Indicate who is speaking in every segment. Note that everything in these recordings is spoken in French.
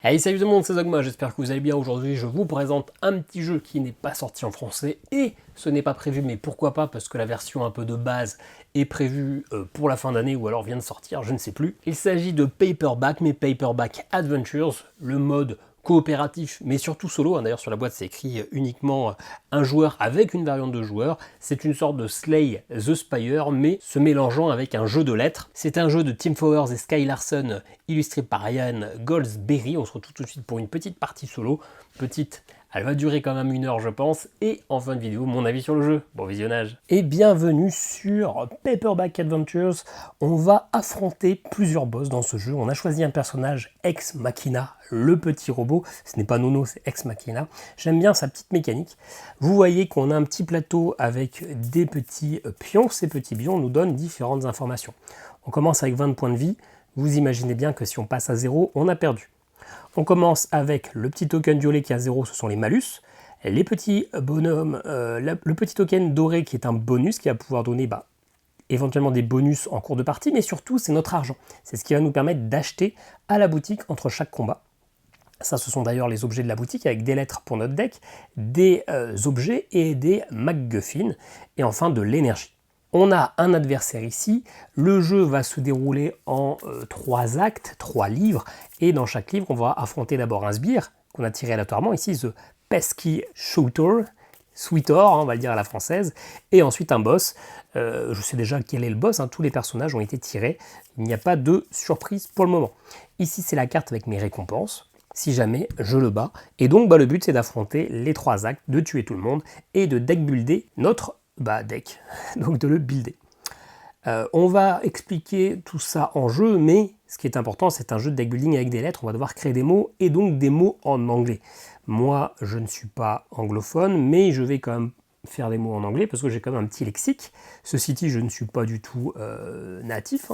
Speaker 1: Hey, salut tout le monde, c'est Zogma, j'espère que vous allez bien. Aujourd'hui, je vous présente un petit jeu qui n'est pas sorti en français et ce n'est pas prévu, mais pourquoi pas, parce que la version un peu de base est prévue pour la fin d'année ou alors vient de sortir, je ne sais plus. Il s'agit de Paperback, mais Paperback Adventures, le mode coopératif, mais surtout solo. D'ailleurs, sur la boîte, c'est écrit uniquement un joueur avec une variante de joueur. C'est une sorte de Slay the Spire, mais se mélangeant avec un jeu de lettres. C'est un jeu de Tim Fowers et Sky Larson, illustré par Ryan Goldsberry. On se retrouve tout de suite pour une petite partie solo. Petite, elle va durer quand même 1 heure, je pense. Et en fin de vidéo, mon avis sur le jeu. Bon visionnage. Et bienvenue sur Paperback Adventures. On va affronter plusieurs boss dans ce jeu. On a choisi un personnage Ex Machina, le petit robot. Ce n'est pas Nono, c'est Ex Machina. J'aime bien sa petite mécanique. Vous voyez qu'on a un petit plateau avec des petits pions. Ces petits pions nous donnent différentes informations. On commence avec 20 points de vie. Vous imaginez bien que si on passe à 0, on a perdu. On commence avec le petit token violet qui a 0, ce sont les malus. Les petits bonhommes, le petit token doré qui est un bonus qui va pouvoir donner éventuellement des bonus en cours de partie, mais surtout c'est notre argent. C'est ce qui va nous permettre d'acheter à la boutique entre chaque combat. Ça, ce sont d'ailleurs les objets de la boutique avec des lettres pour notre deck, des objets et des MacGuffin, et enfin de l'énergie. On a un adversaire ici, le jeu va se dérouler en 3 actes, 3 livres, et dans chaque livre, on va affronter d'abord un sbire, qu'on a tiré aléatoirement, ici The Pesky Shooter, Sweetor, on va le dire à la française, et ensuite un boss. Je sais déjà quel est le boss, tous les personnages ont été tirés, il n'y a pas de surprise pour le moment. Ici, c'est la carte avec mes récompenses, si jamais je le bats, et donc le but c'est d'affronter les 3 actes, de tuer tout le monde, et de deck builder notre deck, donc de le builder. On va expliquer tout ça en jeu, mais ce qui est important, c'est un jeu de deck building avec des lettres, on va devoir créer des mots, et donc des mots en anglais. Moi, je ne suis pas anglophone, mais je vais quand même faire des mots en anglais, parce que j'ai quand même un petit lexique. Ceci dit, je ne suis pas du tout natif,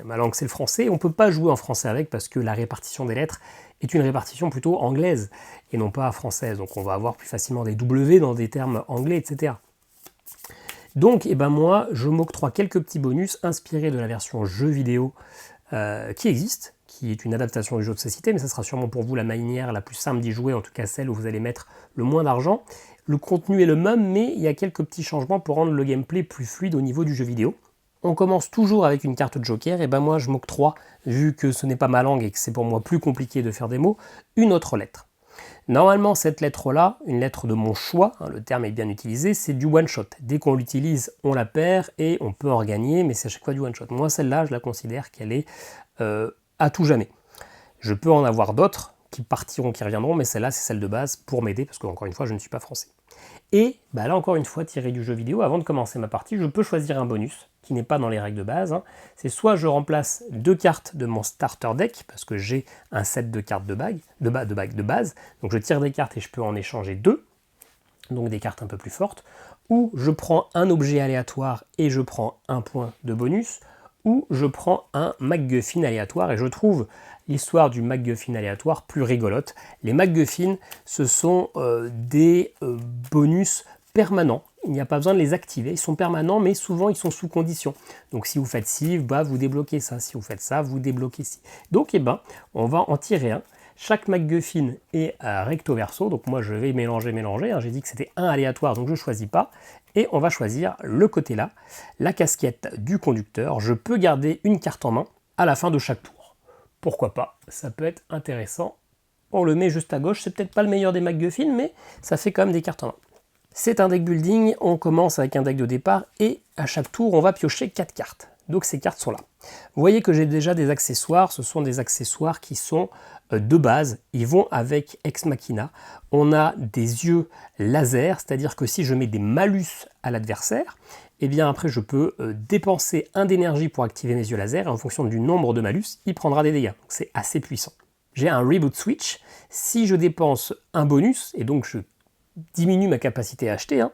Speaker 1: ma langue c'est le français, on ne peut pas jouer en français avec, parce que la répartition des lettres est une répartition plutôt anglaise, et non pas française, donc on va avoir plus facilement des W dans des termes anglais, etc. Donc, moi, je m'octroie quelques petits bonus inspirés de la version jeu vidéo qui existe, qui est une adaptation du jeu de société, mais ça sera sûrement pour vous la manière la plus simple d'y jouer, en tout cas celle où vous allez mettre le moins d'argent. Le contenu est le même, mais il y a quelques petits changements pour rendre le gameplay plus fluide au niveau du jeu vidéo. On commence toujours avec une carte joker, et moi je m'octroie, vu que ce n'est pas ma langue et que c'est pour moi plus compliqué de faire des mots, une autre lettre. Normalement, cette lettre-là, une lettre de mon choix, le terme est bien utilisé, c'est du one-shot. Dès qu'on l'utilise, on la perd et on peut en regagner, mais c'est à chaque fois du one-shot. Moi, celle-là, je la considère qu'elle est à tout jamais. Je peux en avoir d'autres qui partiront, qui reviendront, mais celle-là, c'est celle de base pour m'aider, parce qu'encore une fois, je ne suis pas français. Et là, encore une fois, tiré du jeu vidéo, avant de commencer ma partie, je peux choisir un bonus, qui n'est pas dans les règles de base. C'est soit je remplace 2 cartes de mon starter deck, parce que j'ai un set de cartes de base, donc je tire des cartes et je peux en échanger 2, donc des cartes un peu plus fortes, ou je prends un objet aléatoire et je prends un point de bonus, ou je prends un MacGuffin aléatoire, et je trouve l'histoire du MacGuffin aléatoire plus rigolote. Les MacGuffin, ce sont des bonus permanents. Il n'y a pas besoin de les activer, ils sont permanents, mais souvent ils sont sous condition. Donc si vous faites ci, vous débloquez ça. Si vous faites ça, vous débloquez ci. Donc on va en tirer un. Chaque MacGuffin est recto verso, donc moi je vais mélanger. J'ai dit que c'était un aléatoire, donc je ne choisis pas. Et on va choisir le côté là, la casquette du conducteur. Je peux garder une carte en main à la fin de chaque tour. Pourquoi pas, ça peut être intéressant. On le met juste à gauche, c'est peut-être pas le meilleur des MacGuffin, mais ça fait quand même des cartes en main. C'est un deck building, on commence avec un deck de départ et à chaque tour on va piocher 4 cartes. Donc ces cartes sont là. Vous voyez que j'ai déjà des accessoires, ce sont des accessoires qui sont de base, ils vont avec Ex Machina. On a des yeux laser, c'est-à-dire que si je mets des malus à l'adversaire, après je peux dépenser 1 d'énergie pour activer mes yeux laser, et en fonction du nombre de malus, il prendra des dégâts. Donc c'est assez puissant. J'ai un Reboot Switch, si je dépense un bonus, et donc je diminue ma capacité à acheter,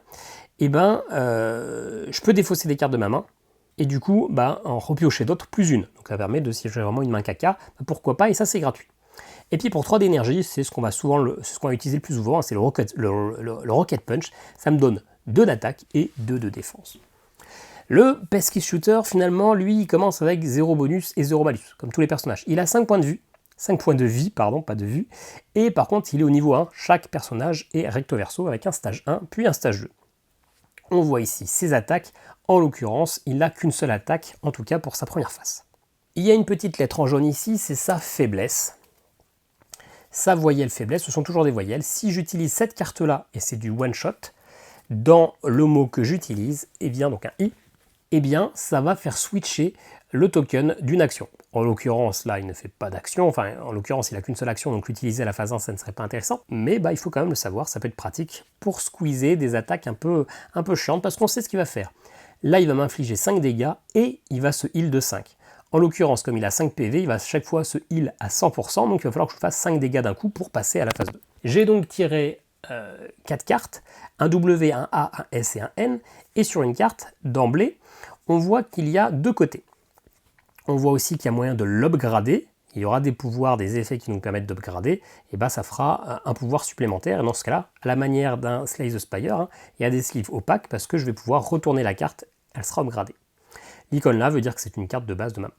Speaker 1: je peux défausser des cartes de ma main, et du coup, en repiocher d'autres, plus une. Donc ça permet de, si j'ai vraiment une main caca, pourquoi pas, et ça c'est gratuit. Et puis pour 3 d'énergie, c'est ce qu'on va utiliser le plus souvent, c'est le Rocket Punch, ça me donne 2 d'attaque et 2 de défense. Le Pesky Shooter, finalement, lui, il commence avec 0 bonus et 0 malus, comme tous les personnages. Il a 5 points de vue, 5 points de vie, pardon, pas de vue. Et par contre, il est au niveau 1. Chaque personnage est recto verso avec un stage 1, puis un stage 2. On voit ici ses attaques. En l'occurrence, il n'a qu'une seule attaque, en tout cas pour sa première phase. Il y a une petite lettre en jaune ici, c'est sa faiblesse. Sa voyelle faiblesse, ce sont toujours des voyelles. Si j'utilise cette carte-là, et c'est du one-shot, dans le mot que j'utilise, eh bien, donc un I, eh bien, ça va faire switcher le token d'une action. En l'occurrence, là, il ne fait pas d'action, enfin, en l'occurrence, il n'a qu'une seule action, donc l'utiliser à la phase 1, ça ne serait pas intéressant, mais il faut quand même le savoir, ça peut être pratique pour squeezer des attaques un peu chiantes, parce qu'on sait ce qu'il va faire. Là, il va m'infliger 5 dégâts, et il va se heal de 5. En l'occurrence, comme il a 5 PV, il va à chaque fois se heal à 100%, donc il va falloir que je fasse 5 dégâts d'un coup pour passer à la phase 2. J'ai donc tiré 4 cartes, un W, un A, un S et un N, et sur une carte, d'emblée, on voit qu'il y a 2 côtés. On voit aussi qu'il y a moyen de l'upgrader, il y aura des pouvoirs, des effets qui nous permettent d'upgrader, et ça fera un pouvoir supplémentaire, et dans ce cas-là, à la manière d'un Slay the Spire, il y a des sleeves opaques, parce que je vais pouvoir retourner la carte, elle sera upgradée. L'icône là veut dire que c'est une carte de base de ma main.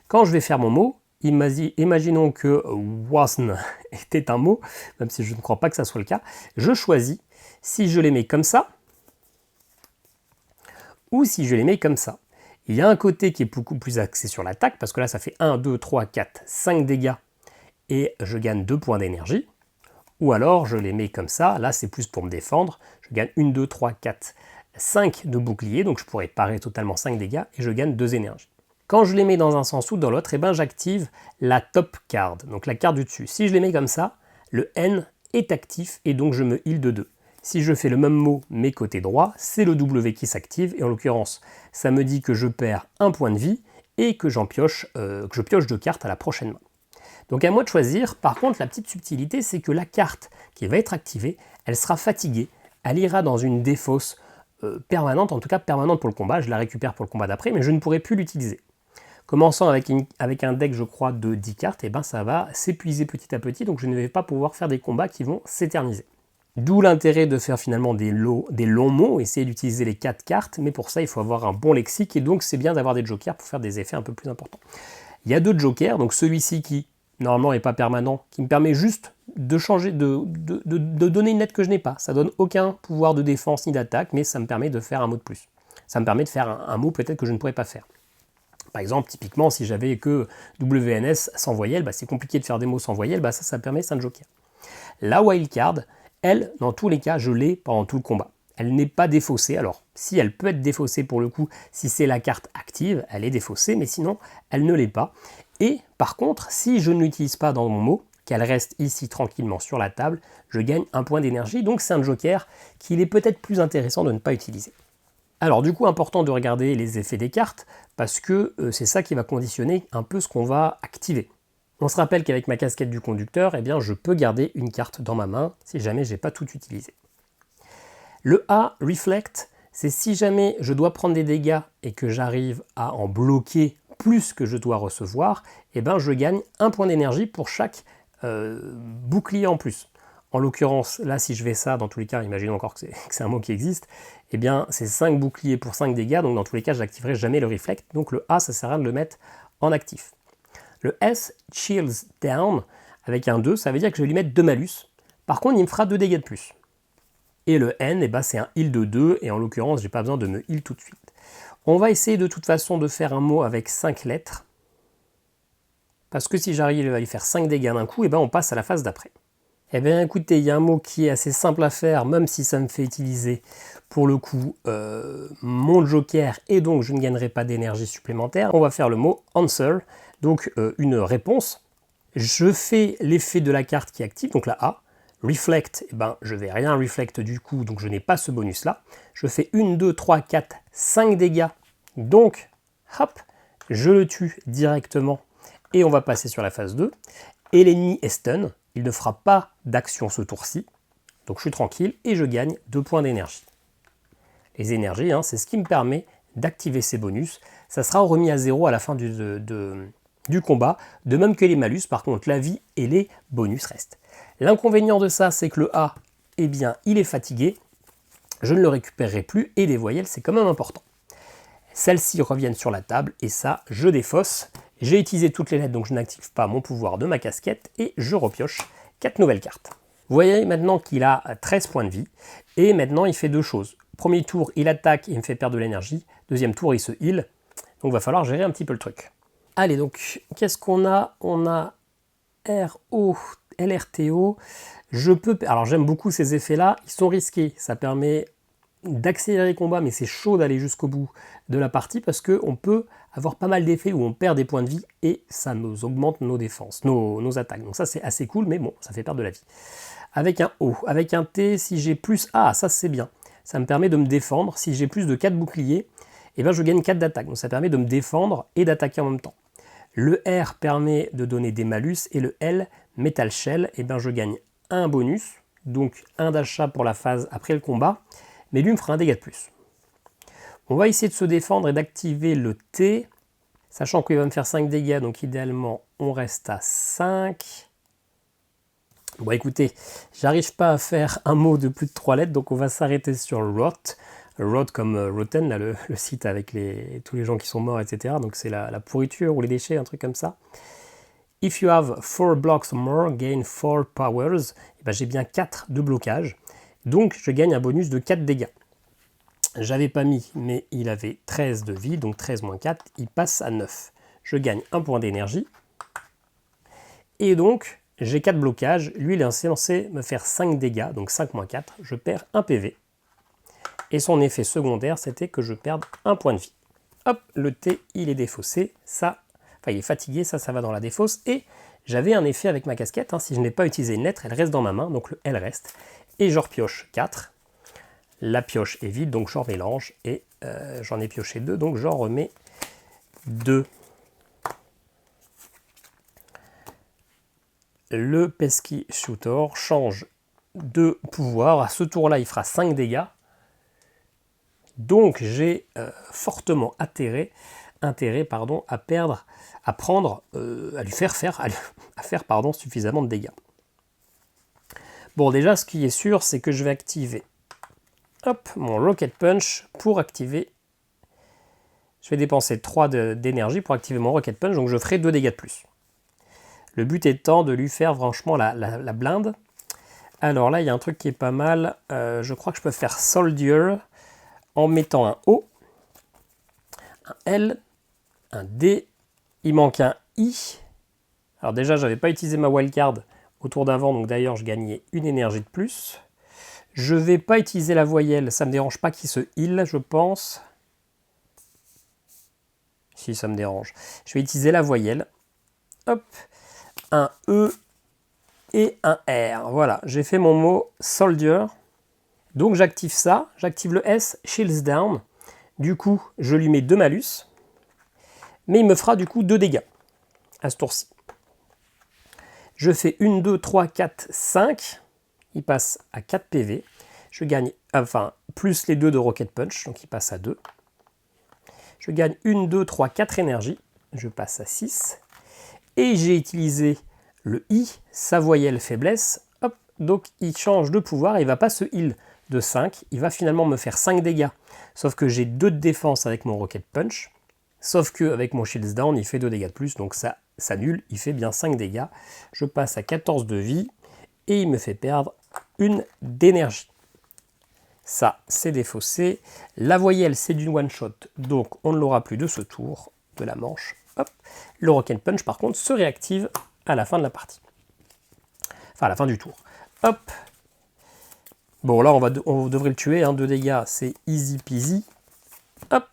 Speaker 1: Quand je vais faire mon mot, imaginons que wasn était un mot, même si je ne crois pas que ça soit le cas, je choisis si je les mets comme ça, ou si je les mets comme ça. Il y a un côté qui est beaucoup plus axé sur l'attaque, parce que là ça fait 1, 2, 3, 4, 5 dégâts, et je gagne 2 points d'énergie. Ou alors je les mets comme ça, là c'est plus pour me défendre, je gagne 1, 2, 3, 4, 5 de bouclier, donc je pourrais parer totalement 5 dégâts, et je gagne 2 énergies. Quand je les mets dans un sens ou dans l'autre, j'active la top card, donc la carte du dessus. Si je les mets comme ça, le N est actif, et donc je me heal de 2. Si je fais le même mot, mais côté droit, c'est le W qui s'active, et en l'occurrence, ça me dit que je perds 1 point de vie, et que je pioche 2 cartes à la prochaine main. Donc à moi de choisir. Par contre, la petite subtilité, c'est que la carte qui va être activée, elle sera fatiguée, elle ira dans une défausse permanente, en tout cas permanente pour le combat, je la récupère pour le combat d'après, mais je ne pourrai plus l'utiliser. Commençant avec un deck, je crois, de 10 cartes, ça va s'épuiser petit à petit, donc je ne vais pas pouvoir faire des combats qui vont s'éterniser. D'où l'intérêt de faire finalement des longs mots, essayer d'utiliser les 4 cartes, mais pour ça il faut avoir un bon lexique, et donc c'est bien d'avoir des jokers pour faire des effets un peu plus importants. Il y a 2 jokers, donc celui-ci qui normalement n'est pas permanent, qui me permet juste de changer, de donner une lettre que je n'ai pas. Ça donne aucun pouvoir de défense ni d'attaque, mais ça me permet de faire un mot de plus. Ça me permet de faire un mot peut-être que je ne pourrais pas faire. Par exemple, typiquement, si j'avais que WNS sans voyelle, c'est compliqué de faire des mots sans voyelle, ça permet, c'est un joker. La wildcard, elle, dans tous les cas, je l'ai pendant tout le combat. Elle n'est pas défaussée. Alors, si elle peut être défaussée pour le coup, si c'est la carte active, elle est défaussée, mais sinon, elle ne l'est pas. Et par contre, si je ne l'utilise pas dans mon mot, qu'elle reste ici tranquillement sur la table, je gagne 1 point d'énergie. Donc c'est un joker qu'il est peut-être plus intéressant de ne pas utiliser. Alors du coup, important de regarder les effets des cartes, parce que c'est ça qui va conditionner un peu ce qu'on va activer. On se rappelle qu'avec ma casquette du conducteur, je peux garder une carte dans ma main si jamais je n'ai pas tout utilisé. Le A, Reflect, c'est si jamais je dois prendre des dégâts et que j'arrive à en bloquer plus que je dois recevoir, je gagne 1 point d'énergie pour chaque bouclier en plus. En l'occurrence, là, si je fais ça, dans tous les cas, imaginons encore que c'est un mot qui existe, c'est 5 boucliers pour 5 dégâts, donc dans tous les cas, je n'activerai jamais le Reflect. Donc le A, ça sert à rien de le mettre en actif. Le S, Chills Down, avec un 2, ça veut dire que je vais lui mettre 2 malus. Par contre, il me fera 2 dégâts de plus. Et le N, c'est un heal de 2, et en l'occurrence, j'ai pas besoin de me heal tout de suite. On va essayer de toute façon de faire un mot avec 5 lettres, parce que si j'arrive à lui faire 5 dégâts d'un coup, on passe à la phase d'après. Écoutez, il y a un mot qui est assez simple à faire, même si ça me fait utiliser, pour le coup, mon joker, et donc je ne gagnerai pas d'énergie supplémentaire. On va faire le mot answer, donc une réponse. Je fais l'effet de la carte qui est active, donc la A. Reflect, je ne vais rien reflect du coup, donc je n'ai pas ce bonus-là. Je fais 1, 2, 3, 4, 5 dégâts, donc, hop, je le tue directement, et on va passer sur la phase 2. Et l'ennemi est stun, il ne fera pas d'action ce tour-ci, donc je suis tranquille, et je gagne 2 points d'énergie. Les énergies, c'est ce qui me permet d'activer ces bonus. Ça sera remis à 0 à la fin du combat, de même que les malus, par contre la vie et les bonus restent. L'inconvénient de ça, c'est que le A, il est fatigué, je ne le récupérerai plus, et les voyelles, c'est quand même important. Celles-ci reviennent sur la table, et ça, je défausse, J'ai utilisé toutes les lettres, donc je n'active pas mon pouvoir de ma casquette et je repioche 4 nouvelles cartes. Vous voyez maintenant qu'il a 13 points de vie et maintenant il fait deux choses. Premier tour, il attaque et il me fait perdre de l'énergie. Deuxième tour, il se heal. Donc il va falloir gérer un petit peu le truc. Allez, donc, qu'est-ce qu'on a? On a RO, LRTO. Alors j'aime beaucoup ces effets-là. Ils sont risqués. Ça permet d'accélérer les combats, mais c'est chaud d'aller jusqu'au bout de la partie parce qu'on peut avoir pas mal d'effets où on perd des points de vie et ça nous augmente nos défenses, nos attaques. Donc ça c'est assez cool, mais bon, ça fait perdre de la vie. Avec un O, avec un T, si j'ai plus... Ah, ça c'est bien. Ça me permet de me défendre. Si j'ai plus de 4 boucliers, eh ben, je gagne 4 d'attaque. Donc ça permet de me défendre et d'attaquer en même temps. Le R permet de donner des malus et le L, Metal Shell, eh ben, je gagne un bonus, donc un d'achat pour la phase après le combat, mais lui me fera un dégât de plus. On va essayer de se défendre et d'activer le T, sachant qu'il va me faire 5 dégâts, donc idéalement on reste à 5. Bon écoutez, j'arrive pas à faire un mot de plus de 3 lettres, donc on va s'arrêter sur Rot. Rot comme Rotten, là, le site avec tous les gens qui sont morts, etc. Donc c'est la pourriture ou les déchets, un truc comme ça. If you have 4 blocks or more, gain 4 powers. Et ben, j'ai bien 4 de blocage. Donc je gagne un bonus de 4 dégâts. J'avais pas mis, mais il avait 13 de vie, donc 13 moins 4, il passe à 9. Je gagne 1 point d'énergie. Et donc, j'ai 4 blocages. Lui, il est censé me faire 5 dégâts, donc 5 moins 4, je perds 1 PV. Et son effet secondaire, c'était que je perde 1 point de vie. Hop, le T, il est défaussé. Ça, enfin, il est fatigué, ça va dans la défausse. Et j'avais un effet avec ma casquette. Hein, si je n'ai pas utilisé une lettre, elle reste dans ma main, donc le L reste. Et je repioche 4. La pioche est vide, donc j'en mélange. Et j'en ai pioché 2, donc j'en remets 2. Le Pesky Shooter change de pouvoir. À ce tour-là, il fera 5 dégâts. Donc j'ai fortement intérêt à lui faire faire suffisamment de dégâts. Bon, déjà, ce qui est sûr, c'est que je vais activer mon Rocket Punch pour activer. Je vais dépenser 3 d'énergie pour activer mon Rocket Punch, donc je ferai 2 dégâts de plus. Le but étant de lui faire franchement la blinde. Alors là, il y a un truc qui est pas mal. Je crois que je peux faire Soldier en mettant un O, un L, un D, il manque un I. Alors déjà, j'avais pas utilisé ma wildcard au tour d'avant, donc d'ailleurs, je gagnais une énergie de plus. Je vais pas utiliser la voyelle, ça me dérange pas qu'il se heal, je pense. Si, ça me dérange. Je vais utiliser la voyelle. Hop, un E et un R. Voilà, j'ai fait mon mot Soldier. Donc j'active ça, j'active le S, Shields Down. Du coup, je lui mets 2 malus. Mais il me fera du coup 2 dégâts à ce tour-ci. Je fais 1, 2, 3, 4, 5. Il passe à 4 PV. Je gagne, enfin, plus les 2 de Rocket Punch, donc il passe à 2. Je gagne 1, 2, 3, 4 énergies. Je passe à 6. Et j'ai utilisé le I, sa voyelle faiblesse. Hop, donc il change de pouvoir, il ne va pas se heal de 5, il va finalement me faire 5 dégâts, sauf que j'ai 2 de défense avec mon Rocket Punch, sauf qu'avec mon Shields Down, il fait 2 dégâts de plus, donc ça s'annule, il fait bien 5 dégâts. Je passe à 14 de vie, et il me fait perdre 1 d'énergie. Ça, c'est défaussé. La voyelle, c'est d'une one-shot, donc on ne l'aura plus de ce tour, de la manche. Hop. Le Rocket Punch, par contre, se réactive à la fin de la partie. Enfin, à la fin du tour. Hop. Bon, là, on devrait le tuer, hein, 2 dégâts, c'est easy peasy. Hop.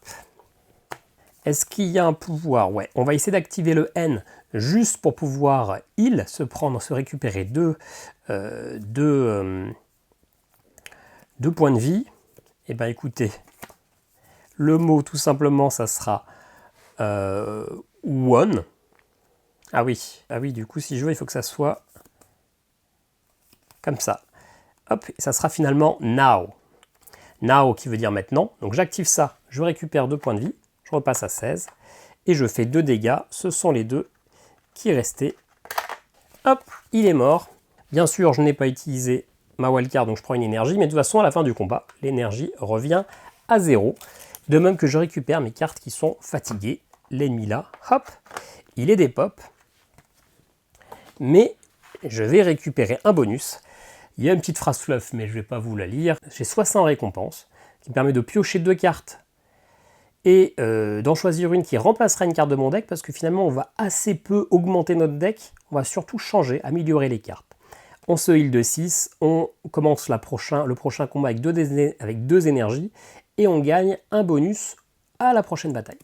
Speaker 1: Est-ce qu'il y a un pouvoir? Ouais, on va essayer d'activer le N juste pour pouvoir heal, se récupérer 2 points de vie. Et bien, écoutez, le mot, tout simplement, ça sera one. Ah oui, du coup, si je veux, il faut que ça soit comme ça. Hop, et ça sera finalement now. Now qui veut dire maintenant. Donc j'active ça, je récupère 2 points de vie, je repasse à 16, et je fais 2 dégâts. Ce sont les 2 qui restaient. Hop, il est mort. Bien sûr, je n'ai pas utilisé ma wildcard, donc je prends une énergie, mais de toute façon, à la fin du combat, l'énergie revient à 0. De même que je récupère mes cartes qui sont fatiguées, l'ennemi là, hop. il est des pop, mais je vais récupérer un bonus. Il y a une petite phrase fluff, mais je ne vais pas vous la lire. J'ai 60 récompenses, qui me permet de piocher 2 cartes et d'en choisir une qui remplacera une carte de mon deck, parce que finalement, on va assez peu augmenter notre deck. On va surtout changer, améliorer les cartes. On se heal de 6, on commence le prochain combat avec 2 énergies, et on gagne un bonus à la prochaine bataille.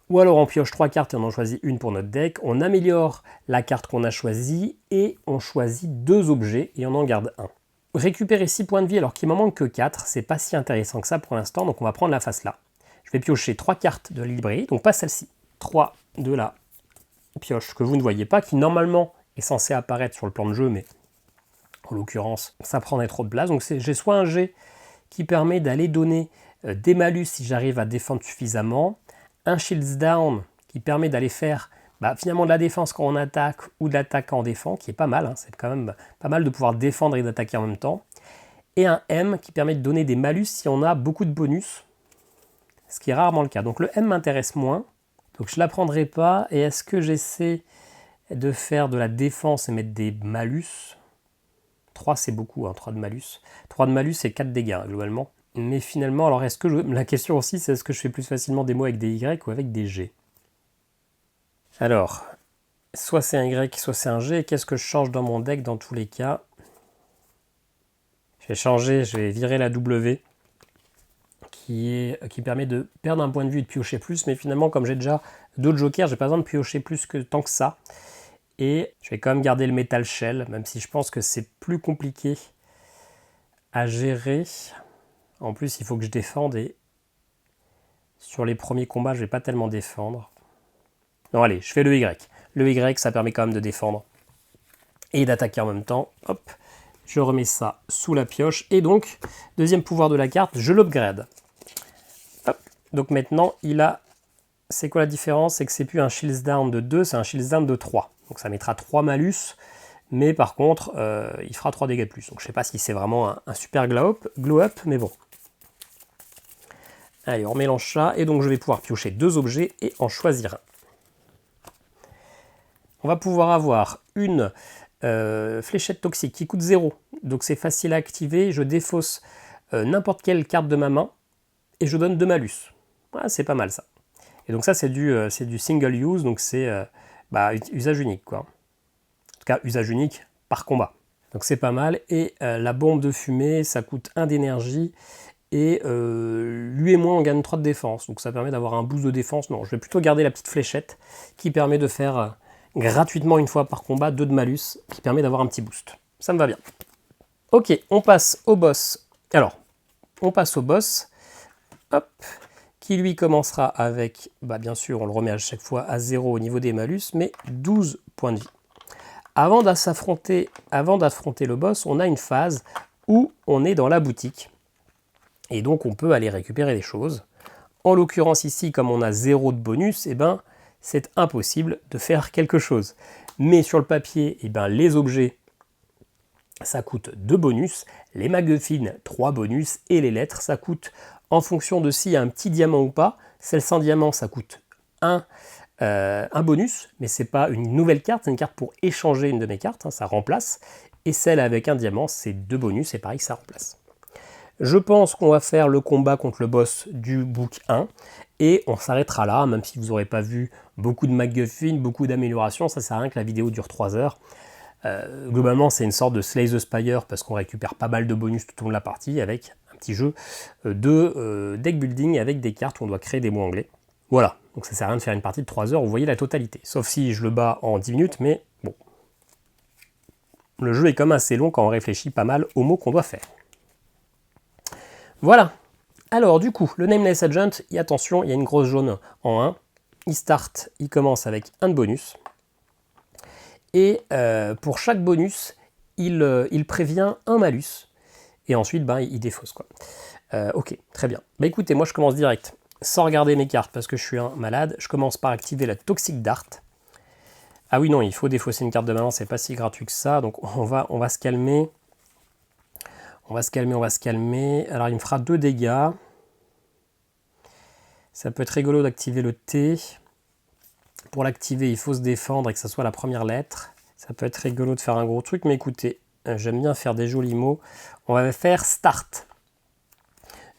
Speaker 1: Ou alors on pioche 3 cartes et on en choisit une pour notre deck, on améliore la carte qu'on a choisie et on choisit 2 objets et on en garde un. Récupérer 6 points de vie alors qu'il m'en manque que 4, c'est pas si intéressant que ça pour l'instant, donc on va prendre la face là. Je vais piocher 3 cartes de la librairie, donc pas celle-ci. 3 de la pioche que vous ne voyez pas, qui normalement est censé apparaître sur le plan de jeu, mais en l'occurrence ça prendrait trop de place. Donc j'ai soit un jet qui permet d'aller donner des malus si j'arrive à défendre suffisamment, un Shields Down qui permet d'aller faire finalement de la défense quand on attaque ou de l'attaque quand on défend, qui est pas mal, hein, c'est quand même pas mal de pouvoir défendre et d'attaquer en même temps, et un M qui permet de donner des malus si on a beaucoup de bonus, ce qui est rarement le cas. Donc le M m'intéresse moins, donc je ne la prendrai pas, et est-ce que j'essaie de faire de la défense et mettre des malus? 3 c'est beaucoup, hein, 3 de malus. 3 de malus c'est 4 dégâts globalement. Mais finalement, alors est-ce que la question aussi, c'est est-ce que je fais plus facilement des mots avec des Y ou avec des G? Alors, soit c'est un Y, soit c'est un G. Qu'est-ce que je change dans mon deck dans tous les cas? Je vais virer la W, qui permet de perdre un point de vue et de piocher plus. Mais finalement, comme j'ai déjà d'autres jokers, j'ai pas besoin de piocher plus que tant que ça. Et je vais quand même garder le Metal Shell, même si je pense que c'est plus compliqué à gérer. En plus, il faut que je défende et sur les premiers combats, je ne vais pas tellement défendre. Non, allez, je fais le Y. Le Y, ça permet quand même de défendre et d'attaquer en même temps. Hop, je remets ça sous la pioche. Et donc, deuxième pouvoir de la carte, je l'upgrade. Donc maintenant, il a... C'est quoi la différence? C'est que c'est plus un Shields Down de 2, c'est un Shields Down de 3. Donc ça mettra 3 malus, mais par contre, il fera 3 dégâts de plus. Donc je ne sais pas si c'est vraiment un super glow-up, mais bon. Allez, on mélange ça, et donc je vais pouvoir piocher 2 objets et en choisir un. On va pouvoir avoir une fléchette toxique qui coûte 0, donc c'est facile à activer. Je défausse n'importe quelle carte de ma main, et je donne 2 malus. Ah, c'est pas mal ça. Et donc ça c'est du single use, donc c'est usage unique, quoi. En tout cas, usage unique par combat. Donc c'est pas mal, et la bombe de fumée, ça coûte 1 d'énergie, et lui et moi on gagne 3 de défense, donc ça permet d'avoir un boost de défense. Non, je vais plutôt garder la petite fléchette qui permet de faire gratuitement une fois par combat 2 de malus, qui permet d'avoir un petit boost. Ça me va bien. Ok, on passe au boss. Alors, on passe au boss, hop, qui lui commencera avec, bien sûr on le remet à chaque fois à 0 au niveau des malus, mais 12 points de vie. Avant d'affronter le boss, on a une phase où on est dans la boutique. Et donc on peut aller récupérer des choses. En l'occurrence ici, comme on a 0 de bonus, c'est impossible de faire quelque chose. Mais sur le papier, les objets, ça coûte 2 bonus. Les MacGuffin, 3 bonus. Et les lettres, ça coûte, en fonction de s'il y a un petit diamant ou pas. Celle sans diamant, ça coûte un bonus. Mais ce n'est pas une nouvelle carte, c'est une carte pour échanger une de mes cartes. Hein, ça remplace. Et celle avec un diamant, c'est 2 bonus. Et pareil, ça remplace. Je pense qu'on va faire le combat contre le boss du book 1 et on s'arrêtera là, même si vous n'aurez pas vu beaucoup de MacGuffin, beaucoup d'améliorations, ça sert à rien que la vidéo dure 3 heures. Globalement, c'est une sorte de Slay the Spire parce qu'on récupère pas mal de bonus tout au long de la partie avec un petit jeu de deck building avec des cartes où on doit créer des mots anglais. Voilà, donc ça sert à rien de faire une partie de 3 heures, vous voyez la totalité. Sauf si je le bats en 10 minutes, mais bon. Le jeu est quand même assez long quand on réfléchit pas mal aux mots qu'on doit faire. Voilà. Alors du coup, le Nameless Agent, attention, il y a une grosse jaune en 1. Il commence avec un de bonus. Et pour chaque bonus, il prévient un malus. Et ensuite, il défausse, quoi. Ok, très bien. Écoutez, moi je commence direct, sans regarder mes cartes, parce que je suis un malade. Je commence par activer la Toxic Dart. Ah oui, non, il faut défausser une carte de main, c'est pas si gratuit que ça. Donc on va se calmer. On va se calmer. Alors il me fera 2 dégâts. Ça peut être rigolo d'activer le T. Pour l'activer, il faut se défendre et que ça soit la première lettre. Ça peut être rigolo de faire un gros truc, mais écoutez, j'aime bien faire des jolis mots. On va faire Start.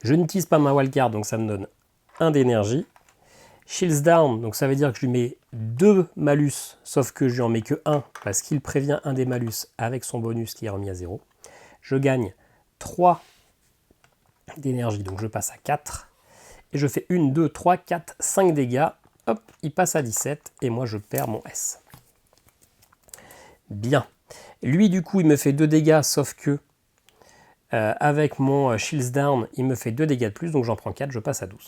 Speaker 1: Je n'utilise pas ma wildcard, donc ça me donne 1 d'énergie. Shields Down, donc ça veut dire que je lui mets 2 malus, sauf que je lui en mets que 1, parce qu'il prévient un des malus avec son bonus qui est remis à 0. Je gagne 3 d'énergie, donc je passe à 4. Et je fais 1, 2, 3, 4, 5 dégâts. Hop, il passe à 17, et moi je perds mon S. Bien. Lui, du coup, il me fait 2 dégâts, sauf que avec mon Shields Down, il me fait 2 dégâts de plus, donc j'en prends 4, je passe à 12.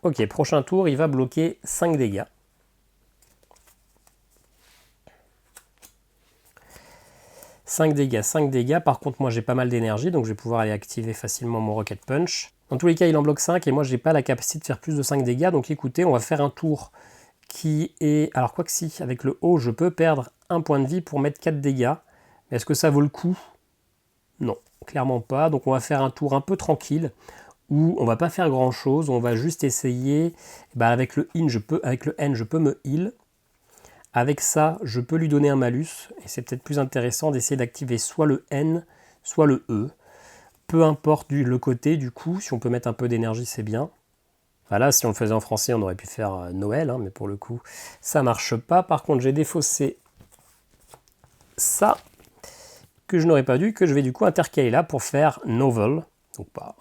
Speaker 1: Ok, prochain tour, il va bloquer 5 dégâts. 5 dégâts, 5 dégâts. Par contre, moi, j'ai pas mal d'énergie, donc je vais pouvoir aller activer facilement mon Rocket Punch. Dans tous les cas, il en bloque 5, et moi, j'ai pas la capacité de faire plus de 5 dégâts. Donc écoutez, on va faire un tour qui est... Alors, quoi que si, avec le haut, je peux perdre un point de vie pour mettre 4 dégâts. Mais est-ce que ça vaut le coup? Non, clairement pas. Donc on va faire un tour un peu tranquille, où on va pas faire grand chose, on va juste essayer, avec le N, je peux me heal. Avec ça, je peux lui donner un malus, et c'est peut-être plus intéressant d'essayer d'activer soit le N, soit le E. Peu importe le côté, du coup, si on peut mettre un peu d'énergie, c'est bien. Voilà, si on le faisait en français, on aurait pu faire Noël, hein, mais pour le coup, ça marche pas. Par contre, j'ai défaussé ça, que je n'aurais pas dû, que je vais du coup intercaler là pour faire Novel. Donc pas...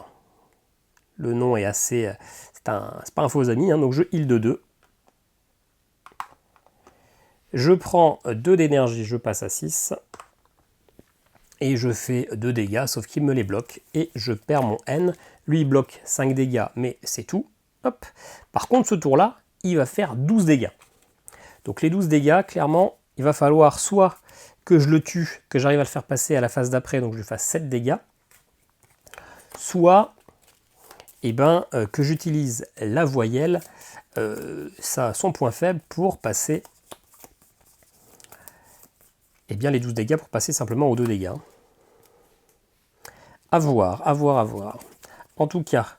Speaker 1: Le nom est assez... C'est pas un faux ami, hein, donc je heal de 2. Je prends 2 d'énergie, je passe à 6. Et je fais 2 dégâts, sauf qu'il me les bloque. Et je perds mon N. Lui, il bloque 5 dégâts, mais c'est tout. Hop. Par contre, ce tour-là, il va faire 12 dégâts. Donc les 12 dégâts, clairement, il va falloir soit que je le tue, que j'arrive à le faire passer à la phase d'après, donc je lui fasse 7 dégâts. Soit... que j'utilise la voyelle, son point faible, pour passer les 12 dégâts, pour passer simplement aux 2 dégâts. À voir, à voir, à voir. En tout cas,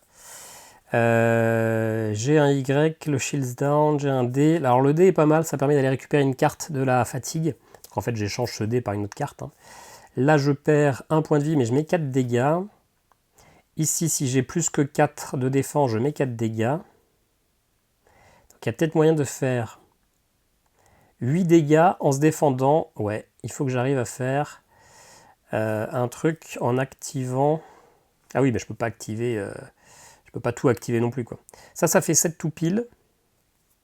Speaker 1: j'ai un Y, le Shields Down, j'ai un D. Alors le D est pas mal, ça permet d'aller récupérer une carte de la fatigue. En fait, j'échange ce D par une autre carte. Hein. Là, je perds 1 point de vie, mais je mets 4 dégâts. Ici, si j'ai plus que 4 de défense, je mets 4 dégâts. Donc il y a peut-être moyen de faire 8 dégâts en se défendant. Ouais, il faut que j'arrive à faire un truc en activant... Ah oui, mais je peux pas activer... je peux pas tout activer non plus, quoi. Ça fait 7 tout pile.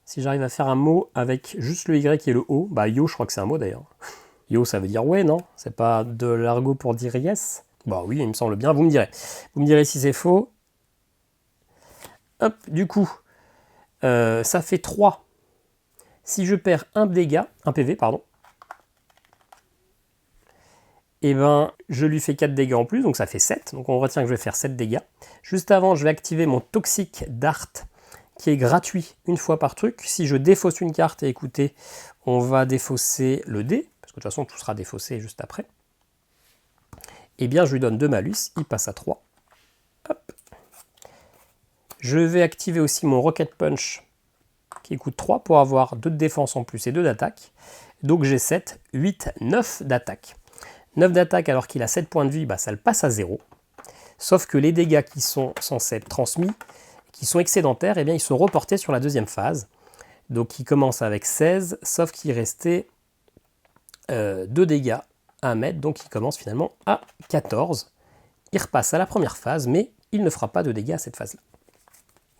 Speaker 1: Si j'arrive à faire un mot avec juste le Y et le O, yo, je crois que c'est un mot d'ailleurs. Yo, ça veut dire ouais, non? C'est pas de l'argot pour dire yes? Bah oui, il me semble bien, vous me direz. Vous me direz si c'est faux. Hop, du coup, ça fait 3. Si je perds un PV, pardon, je lui fais 4 dégâts en plus, donc ça fait 7. Donc on retient que je vais faire 7 dégâts. Juste avant, je vais activer mon Toxic Dart, qui est gratuit une fois par truc. Si je défausse une carte, et écoutez, on va défausser le dé, parce que de toute façon, tout sera défaussé juste après. Je lui donne 2 malus, il passe à 3. Hop. Je vais activer aussi mon Rocket Punch, qui coûte 3 pour avoir 2 de défense en plus et 2 d'attaque. Donc j'ai 7, 8, 9 d'attaque. 9 d'attaque alors qu'il a 7 points de vie, ça le passe à 0. Sauf que les dégâts qui sont censés être transmis, qui sont excédentaires, ils sont reportés sur la deuxième phase. Donc il commence avec 16, sauf qu'il restait 2 dégâts à mettre, donc il commence finalement à 14. Il repasse à la première phase, mais il ne fera pas de dégâts à cette phase-là.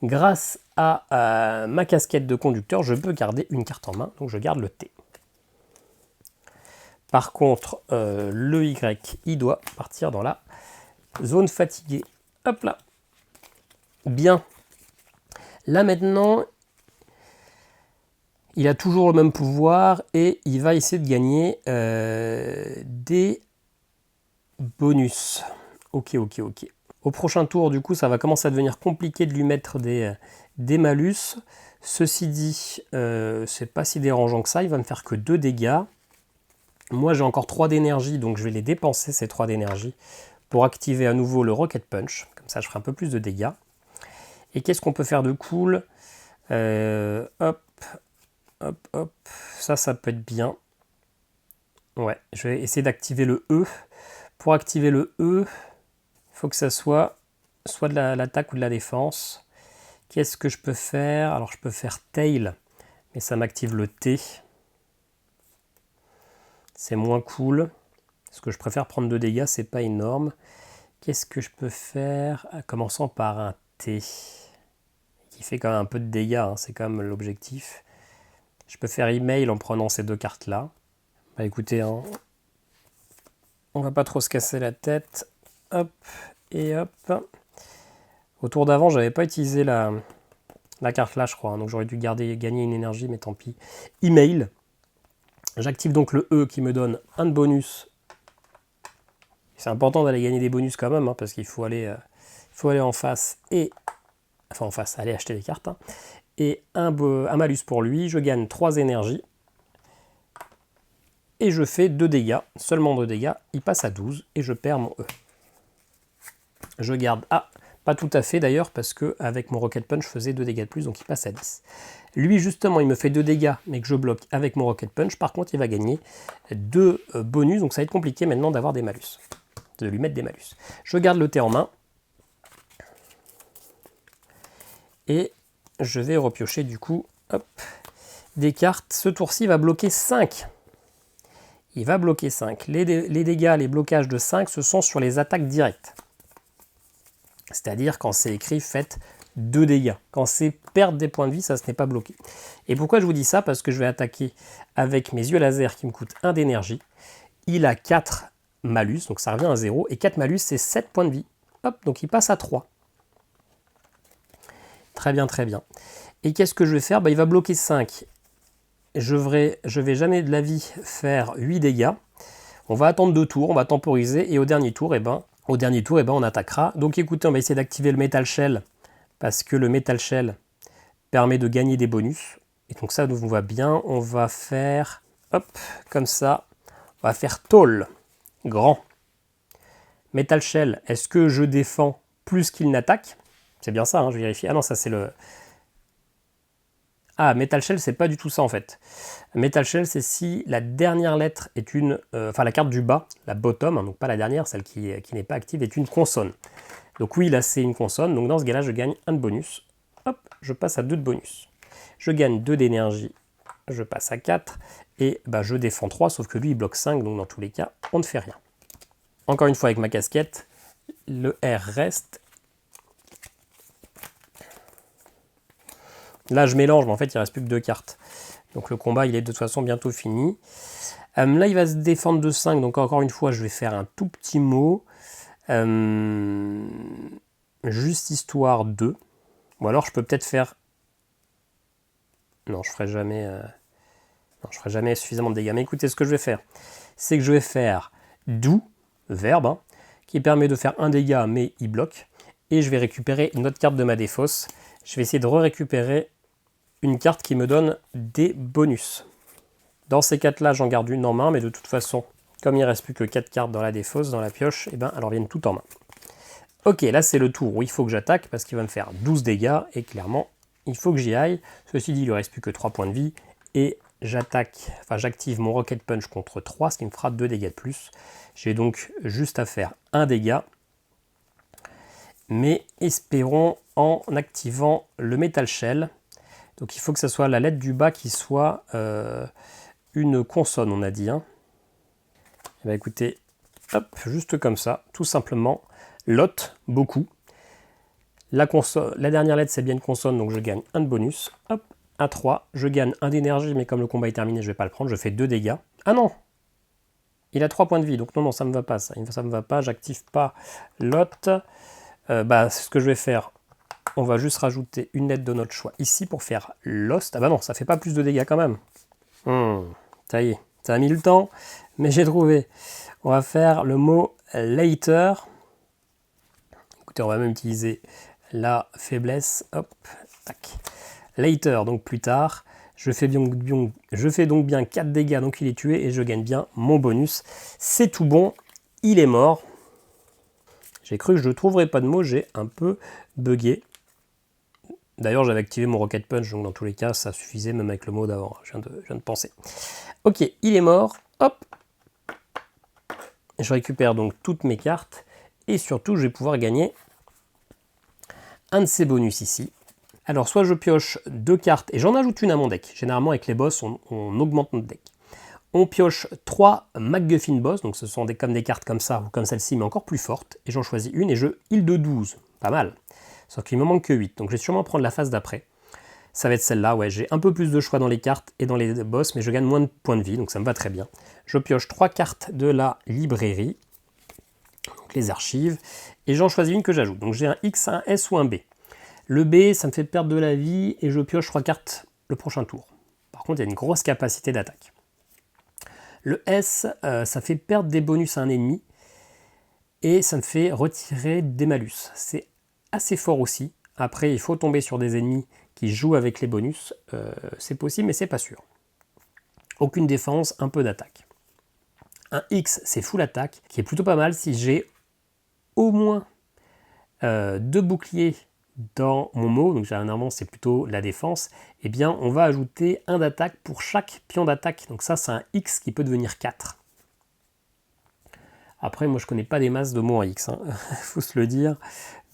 Speaker 1: Grâce à ma casquette de conducteur, je peux garder une carte en main, donc je garde le T. Par contre, le Y, il doit partir dans la zone fatiguée. Hop là. Bien. Là maintenant, il a toujours le même pouvoir et il va essayer de gagner des bonus. Ok. Au prochain tour, du coup, ça va commencer à devenir compliqué de lui mettre des malus. Ceci dit, c'est pas si dérangeant que ça. Il va me faire que 2 dégâts. Moi, j'ai encore 3 d'énergie, donc je vais les dépenser, ces 3 d'énergie, pour activer à nouveau le Rocket Punch. Comme ça, je ferai un peu plus de dégâts. Et qu'est-ce qu'on peut faire de cool? Hop, hop, hop. Ça peut être bien. Ouais, je vais essayer d'activer le E. Pour activer le E, il faut que ça soit de l'attaque ou de la défense. Qu'est-ce que je peux faire? Alors je peux faire Tail, mais ça m'active le T. C'est moins cool. Parce que je préfère prendre 2 dégâts, c'est pas énorme. Qu'est-ce que je peux faire? Commençant par un T. Qui fait quand même un peu de dégâts, hein, c'est quand même l'objectif. Je peux faire email en prenant ces 2 cartes-là. Bah écoutez, hein, on va pas trop se casser la tête. Hop, et hop. Au tour d'avant, j'avais pas utilisé la carte là, je crois. Hein, donc j'aurais dû gagner une énergie, mais tant pis. Email. J'active donc le E qui me donne un de bonus. C'est important d'aller gagner des bonus quand même, hein, parce qu'il faut aller en face et... Enfin en face, aller acheter des cartes. Hein. Et un malus pour lui. Je gagne 3 énergies. Et je fais 2 dégâts. Seulement 2 dégâts. Il passe à 12 et je perds mon E. Je garde... Ah, pas tout à fait d'ailleurs, parce qu'avec mon Rocket Punch, je faisais 2 dégâts de plus, donc il passe à 10. Lui, justement, il me fait 2 dégâts, mais que je bloque avec mon Rocket Punch. Par contre, il va gagner 2 bonus, donc ça va être compliqué maintenant d'avoir des malus. De lui mettre des malus. Je garde le T en main. Et je vais repiocher du coup hop, des cartes. Ce tour-ci, il va bloquer 5. Il va bloquer 5. Les dégâts, les blocages de 5, ce sont sur les attaques directes. C'est-à-dire quand c'est écrit, faites 2 dégâts. Quand c'est perdre des points de vie, ça, ce n'est pas bloqué. Et pourquoi je vous dis ça? Parce que je vais attaquer avec mes yeux laser qui me coûtent 1 d'énergie. Il a 4 malus, donc ça revient à 0. Et 4 malus, c'est 7 points de vie. Hop, donc il passe à 3. Très bien, très bien. Et qu'est-ce que je vais faire? Il va bloquer 5. Je vais jamais de la vie faire 8 dégâts. On va attendre 2 tours, on va temporiser. Et au dernier tour, on attaquera. Donc écoutez, on va essayer d'activer le Metal Shell. Parce que le Metal Shell permet de gagner des bonus. Et donc ça nous va bien. On va faire, hop, comme ça. On va faire Tall, grand. Metal Shell, est-ce que je défends plus qu'il n'attaque? C'est bien ça, hein, je vérifie. Ah non, ça c'est le... Ah, Metal Shell, c'est pas du tout ça en fait. Metal Shell, c'est si la dernière lettre est une... Enfin, la carte du bas, la bottom, hein, donc pas la dernière, celle qui n'est pas active, est une consonne. Donc oui, là c'est une consonne, donc dans ce cas-là, je gagne 1 de bonus. Hop, je passe à 2 de bonus. Je gagne 2 d'énergie, je passe à 4, et je défends 3, sauf que lui, il bloque 5, donc dans tous les cas, on ne fait rien. Encore une fois, avec ma casquette, le R reste. Là, je mélange, mais en fait, il ne reste plus que 2 cartes. Donc le combat, il est de toute façon bientôt fini. Là, il va se défendre de 5, donc encore une fois, je vais faire un tout petit mot. Juste histoire 2. Ou alors, je peux peut-être faire... Non, je ferai jamais... Non, je ferai jamais suffisamment de dégâts. Mais écoutez, ce que je vais faire, c'est que je vais faire do, verbe, hein, qui permet de faire 1 dégât, mais il bloque. Et je vais récupérer une autre carte de ma défausse. Je vais essayer de récupérer une carte qui me donne des bonus. Dans ces 4-là, j'en garde une en main, mais de toute façon, comme il ne reste plus que 4 cartes dans la défausse, dans la pioche, elles reviennent toutes en main. Ok, là c'est le tour où il faut que j'attaque, parce qu'il va me faire 12 dégâts, et clairement, il faut que j'y aille. Ceci dit, il ne lui reste plus que 3 points de vie, et j'active mon Rocket Punch contre 3, ce qui me fera 2 dégâts de plus. J'ai donc juste à faire 1 dégât, mais espérons en activant le Metal Shell. Donc il faut que ce soit la lettre du bas qui soit une consonne, on a dit. Hein. Et écoutez, hop, juste comme ça, tout simplement. Lot, beaucoup. La dernière lettre, c'est bien une consonne, donc je gagne 1 de bonus. Hop, à 3, je gagne 1 d'énergie, mais comme le combat est terminé, je ne vais pas le prendre, je fais 2 dégâts. Ah non! Il a 3 points de vie, donc non, ça ne me va pas, ça ne me va pas, j'active pas Lot. C'est ce que je vais faire. On va juste rajouter une lettre de notre choix ici pour faire Lost. Ah bah non, ça fait pas plus de dégâts quand même. Ça y est, ça a mis le temps, mais j'ai trouvé. On va faire le mot later. Écoutez, on va même utiliser la faiblesse. Hop, tac. Later, donc plus tard. Je fais donc bien 4 dégâts, donc il est tué, et je gagne bien mon bonus. C'est tout bon, il est mort. J'ai cru que je ne trouverais pas de mots, j'ai un peu bugué. D'ailleurs, j'avais activé mon Rocket Punch, donc dans tous les cas, ça suffisait même avec le mot d'avant. Je viens de penser. Ok, il est mort. Hop. Je récupère donc toutes mes cartes. Et surtout, je vais pouvoir gagner un de ces bonus ici. Alors, soit je pioche 2 cartes, et j'en ajoute une à mon deck. Généralement, avec les boss, on augmente notre deck. On pioche 3 MacGuffin boss, donc ce sont comme des cartes comme ça, ou comme celle-ci, mais encore plus fortes. Et j'en choisis une, et je heal de 12. Pas mal. Sauf qu'il me manque que 8, donc je vais sûrement prendre la phase d'après. Ça va être celle-là, ouais, j'ai un peu plus de choix dans les cartes et dans les boss, mais je gagne moins de points de vie, donc ça me va très bien. Je pioche 3 cartes de la librairie, donc les archives, et j'en choisis une que j'ajoute. Donc j'ai un X, un S ou un B. Le B, ça me fait perdre de la vie, et je pioche 3 cartes le prochain tour. Par contre, il y a une grosse capacité d'attaque. Le S, ça fait perdre des bonus à un ennemi, et ça me fait retirer des malus. C'est assez fort aussi. Après, il faut tomber sur des ennemis qui jouent avec les bonus. C'est possible, mais c'est pas sûr. Aucune défense, un peu d'attaque. Un X, c'est full attaque, qui est plutôt pas mal si j'ai au moins 2 boucliers dans mon mot, donc généralement c'est plutôt la défense, eh bien on va ajouter 1 d'attaque pour chaque pion d'attaque. Donc ça, c'est un X qui peut devenir 4. Après, moi je connais pas des masses de mots en X, hein. Faut se le dire.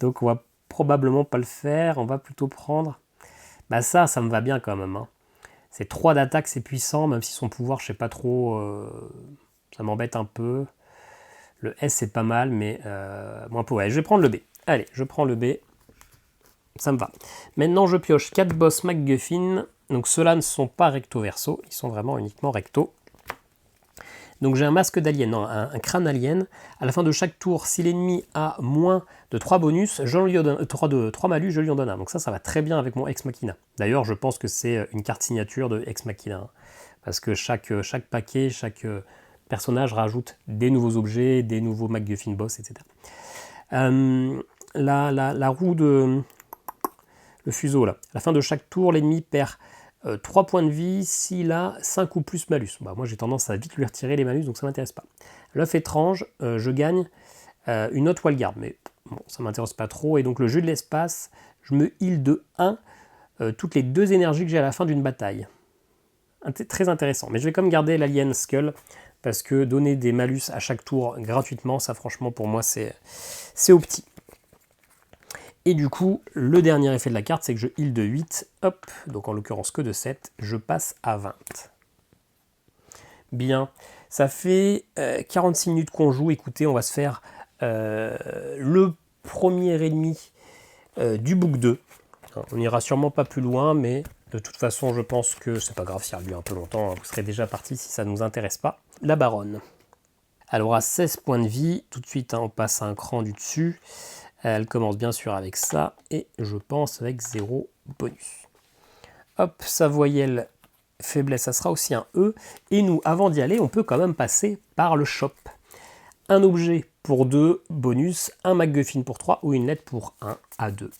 Speaker 1: Donc on va probablement pas le faire, on va plutôt prendre... Bah ça me va bien quand même, hein. C'est 3 d'attaque, c'est puissant, même si son pouvoir, je sais pas trop, ça m'embête un peu. Le S c'est pas mal, mais moins pour... Ouais, je vais prendre le B. Allez, je prends le B, ça me va. Maintenant je pioche 4 boss MacGuffin, donc ceux-là ne sont pas recto-verso, ils sont vraiment uniquement recto. Donc j'ai un masque d'alien, non, un crâne alien. À la fin de chaque tour, si l'ennemi a moins de 3 bonus, je lui donne 3 malus, je lui en donne un. Donc ça va très bien avec mon Ex Machina. D'ailleurs, je pense que c'est une carte signature de Ex Machina, hein, parce que chaque paquet, chaque personnage rajoute des nouveaux objets, des nouveaux MacGuffin boss, etc. La roue de... le fuseau, là. À la fin de chaque tour, l'ennemi perd 3 points de vie s'il a 5 ou plus malus. Bah, moi j'ai tendance à vite lui retirer les malus, donc ça ne m'intéresse pas. L'œuf étrange, je gagne une autre wildcard, mais bon, ça ne m'intéresse pas trop. Et donc le jeu de l'espace, je me heal de 1 toutes les 2 énergies que j'ai à la fin d'une bataille. Très intéressant. Mais je vais quand même garder l'Alien Skull, parce que donner des malus à chaque tour gratuitement, ça franchement pour moi c'est au petit. Et du coup, le dernier effet de la carte, c'est que je heal de 8, hop, donc en l'occurrence que de 7, je passe à 20. Bien, ça fait 46 minutes qu'on joue, écoutez, on va se faire le premier ennemi du book 2. On n'ira sûrement pas plus loin, mais de toute façon, je pense que c'est pas grave si ça a duré un peu longtemps, hein, vous serez déjà parti si ça ne nous intéresse pas. La baronne. Elle aura 16 points de vie, tout de suite, hein, on passe à un cran du dessus. Elle commence bien sûr avec ça, et je pense avec 0 bonus. Hop, sa voyelle faiblesse, ça sera aussi un E. Et nous, avant d'y aller, on peut quand même passer par le shop. Un objet pour 2 bonus, un MacGuffin pour 3 ou une lettre pour 1 à 2.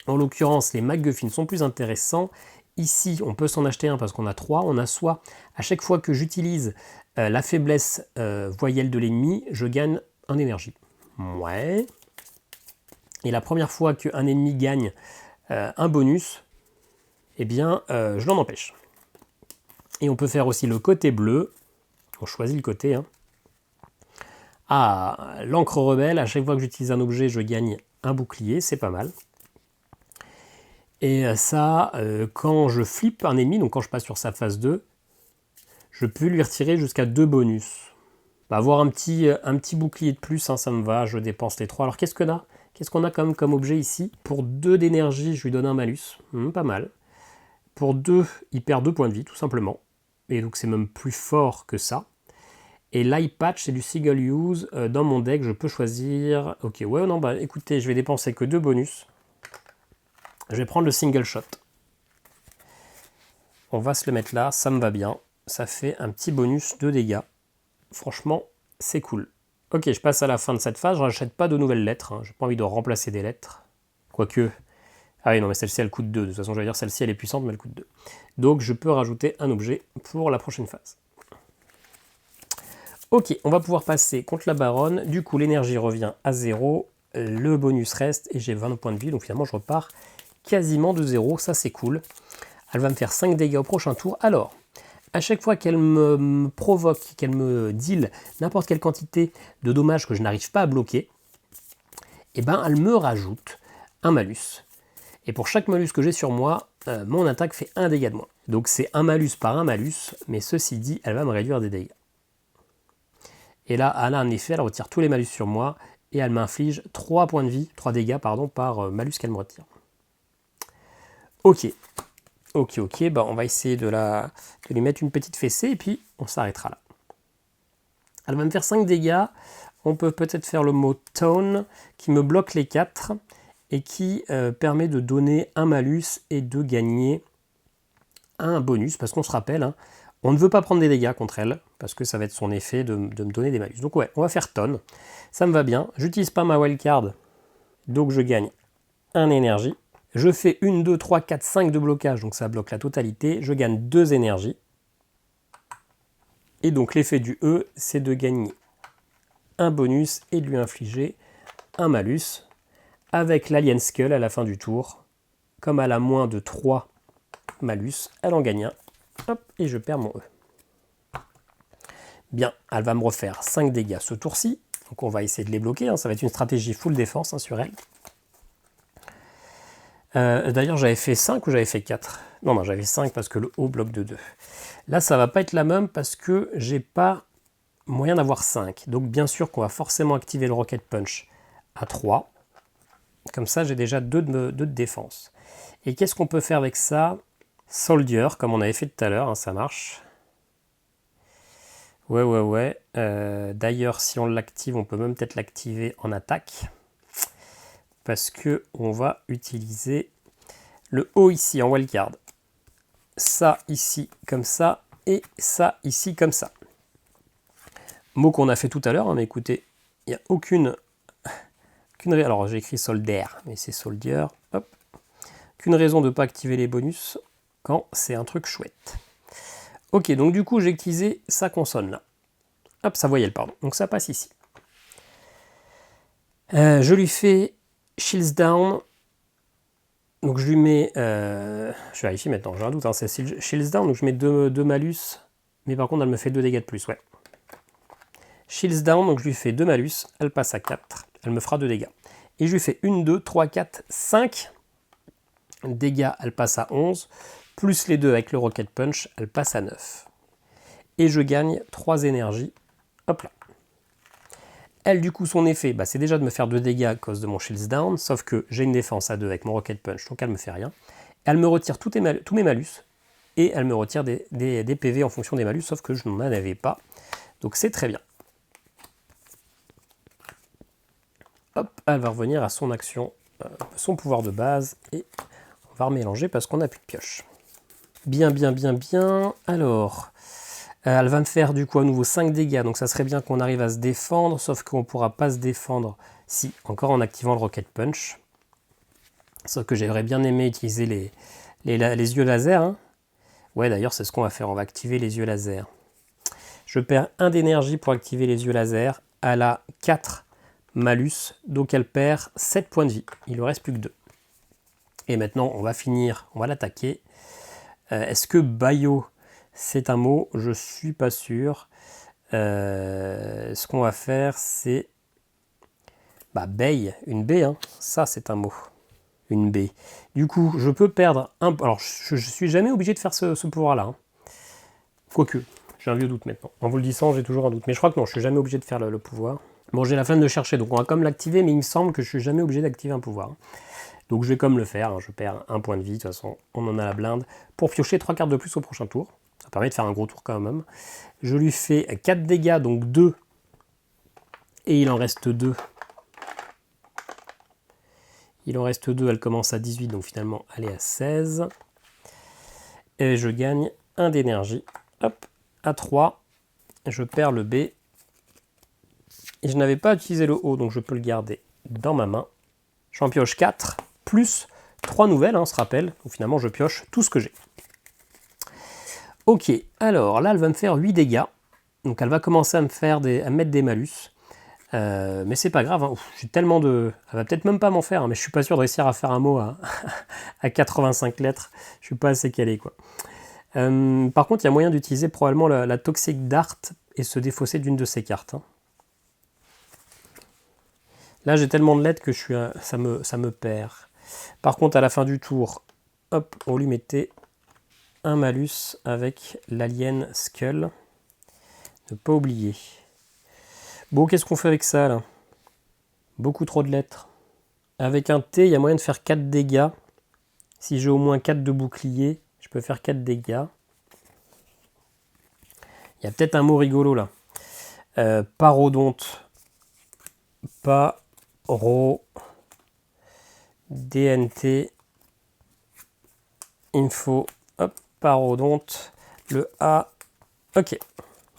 Speaker 1: En l'occurrence, les MacGuffin sont plus intéressants. Ici, on peut s'en acheter un parce qu'on a 3. On a soit, à chaque fois que j'utilise la faiblesse voyelle de l'ennemi, je gagne en énergie. Ouais. Et la première fois qu'un ennemi gagne un bonus, eh bien, je l'en empêche. Et on peut faire aussi le côté bleu. On choisit le côté. Hein. Ah, l'encre rebelle, à chaque fois que j'utilise un objet, je gagne un bouclier, c'est pas mal. Et ça, quand je flippe un ennemi, donc quand je passe sur sa phase 2, je peux lui retirer jusqu'à 2 bonus. Bah, avoir un petit bouclier de plus, hein, ça me va, je dépense les 3. Alors qu'est-ce qu'on a ? Qu'est-ce qu'on a comme objet ici? Pour 2 d'énergie, je lui donne un malus. Pas mal. Pour 2, il perd 2 points de vie, tout simplement. Et donc c'est même plus fort que ça. Et l'eye patch, c'est du single use. Dans mon deck, je peux choisir... Ok, ouais, non, bah écoutez, je vais dépenser que 2 bonus. Je vais prendre le single shot. On va se le mettre là, ça me va bien. Ça fait un petit bonus de dégâts. Franchement, c'est cool. Ok, je passe à la fin de cette phase, je rachète pas de nouvelles lettres, hein. J'ai pas envie de remplacer des lettres. Quoique... Ah oui, non, mais celle-ci, elle coûte 2. De toute façon, je vais dire, celle-ci, elle est puissante, mais elle coûte 2. Donc, je peux rajouter un objet pour la prochaine phase. Ok, on va pouvoir passer contre la baronne. Du coup, l'énergie revient à 0. Le bonus reste et j'ai 20 points de vie. Donc, finalement, je repars quasiment de 0, ça c'est cool. Elle va me faire 5 dégâts au prochain tour. Alors, à chaque fois qu'elle me provoque, qu'elle me deal n'importe quelle quantité de dommages que je n'arrive pas à bloquer, et ben elle me rajoute un malus. Et pour chaque malus que j'ai sur moi, mon attaque fait 1 dégât de moins. Donc c'est un malus par un malus, mais ceci dit, elle va me réduire des dégâts. Et là, elle a un effet, elle retire tous les malus sur moi, et elle m'inflige 3 points de vie, 3 dégâts pardon, par malus qu'elle me retire. Ok, bah on va essayer de lui mettre une petite fessée, et puis on s'arrêtera là. Elle va me faire 5 dégâts, on peut peut-être faire le mot Tone, qui me bloque les 4, et qui permet de donner un malus et de gagner un bonus, parce qu'on se rappelle, hein, on ne veut pas prendre des dégâts contre elle, parce que ça va être son effet de me donner des malus. Donc ouais, on va faire tonne, ça me va bien. J'utilise pas ma wildcard, donc je gagne un énergie. Je fais 1, 2, 3, 4, 5 de blocage, donc ça bloque la totalité. Je gagne 2 énergies. Et donc l'effet du E, c'est de gagner un bonus et de lui infliger un malus. Avec l'Alien Skull à la fin du tour, comme elle a moins de 3 malus, elle en gagne un. Hop, et je perds mon E. Bien, elle va me refaire 5 dégâts ce tour-ci. Donc on va essayer de les bloquer, hein. Ça va être une stratégie full défense, hein, sur elle. D'ailleurs, j'avais fait 5 ou j'avais fait 4? Non, j'avais 5 parce que le haut bloque de 2. Là, ça va pas être la même parce que j'ai pas moyen d'avoir 5. Donc bien sûr qu'on va forcément activer le Rocket Punch à 3. Comme ça, j'ai déjà 2 de défense. Et qu'est-ce qu'on peut faire avec ça? Soldier, comme on avait fait tout à l'heure, hein, ça marche. Ouais. D'ailleurs, si on l'active, on peut même peut-être l'activer en attaque. Parce que on va utiliser le haut ici en wildcard. Ça ici comme ça, et ça ici comme ça. Mot qu'on a fait tout à l'heure, hein, mais écoutez, il n'y a aucune alors j'ai écrit soldier, mais c'est soldier. Hop. Aucune raison de ne pas activer les bonus quand c'est un truc chouette. Ok, donc du coup j'ai utilisé sa consonne là. Hop, sa voyelle, pardon. Donc ça passe ici. Je lui fais Shields Down. Donc je lui mets... je vérifie maintenant, j'ai un doute, hein, c'est Shields Down, donc je mets 2 malus. Mais par contre elle me fait 2 dégâts de plus, ouais. Shields Down, donc je lui fais 2 malus, elle passe à 4, elle me fera 2 dégâts. Et je lui fais 1, 2, 3, 4, 5 dégâts, elle passe à 11, plus les 2 avec le Rocket Punch, elle passe à 9. Et je gagne 3 énergies, hop là. Elle, du coup, son effet, c'est déjà de me faire 2 dégâts à cause de mon Shields Down, sauf que j'ai une défense à 2 avec mon Rocket Punch, donc elle me fait rien. Elle me retire tous mes malus, et elle me retire des PV en fonction des malus, sauf que je n'en avais pas. Donc c'est très bien. Hop, elle va revenir à son action, son pouvoir de base, et on va remélanger parce qu'on n'a plus de pioche. Bien. Alors, elle va me faire du coup à nouveau 5 dégâts, donc ça serait bien qu'on arrive à se défendre, sauf qu'on ne pourra pas se défendre si, encore en activant le Rocket Punch. Sauf que j'aimerais bien aimé utiliser les yeux laser. Hein. Ouais, d'ailleurs, c'est ce qu'on va faire, on va activer les yeux laser. Je perds 1 d'énergie pour activer les yeux laser. Elle a 4 malus, donc elle perd 7 points de vie. Il ne reste plus que 2. Et maintenant, on va finir, on va l'attaquer. Est-ce que Bayo, c'est un mot? Je ne suis pas sûr. Ce qu'on va faire, c'est... Bay, une baie, hein. Ça c'est un mot. Une baie. Du coup, je peux perdre un... Alors, je ne suis jamais obligé de faire ce pouvoir-là. Hein. Quoique, j'ai un vieux doute maintenant. En vous le disant, j'ai toujours un doute. Mais je crois que non, je ne suis jamais obligé de faire le pouvoir. Bon, j'ai la flemme de chercher, donc on va comme l'activer, mais il me semble que je ne suis jamais obligé d'activer un pouvoir. Donc je vais comme le faire, hein. Je perds 1 point de vie, de toute façon, on en a la blinde. Pour piocher 3 cartes de plus au prochain tour. Ça permet de faire un gros tour quand même. Je lui fais 4 dégâts, donc 2. Et il en reste 2. Il en reste 2, elle commence à 18, donc finalement elle est à 16. Et je gagne 1 d'énergie. Hop, à 3. Je perds le B. Et je n'avais pas utilisé le haut, donc je peux le garder dans ma main. J'en pioche 4, plus 3 nouvelles, hein, on se rappelle. Donc finalement, je pioche tout ce que j'ai. Ok, alors là, elle va me faire 8 dégâts. Donc elle va commencer à me mettre des malus. Mais c'est pas grave, hein. J'ai tellement de... Elle va peut-être même pas m'en faire, hein, mais je suis pas sûr de réussir à faire un mot à 85 lettres. Je suis pas assez calé, quoi. Par contre, il y a moyen d'utiliser probablement la Toxic Dart et se défausser d'une de ces cartes, hein. Là, j'ai tellement de lettres que ça me perd. Par contre, à la fin du tour, hop, on lui mettait un malus avec l'Alien Skull. Ne pas oublier. Bon, qu'est-ce qu'on fait avec ça, là? Beaucoup trop de lettres. Avec un T, il y a moyen de faire 4 dégâts. Si j'ai au moins 4 de bouclier, je peux faire 4 dégâts. Il y a peut-être un mot rigolo, là. Parodonte. DNT. Info. Hop, parodonte. Le A. Ok,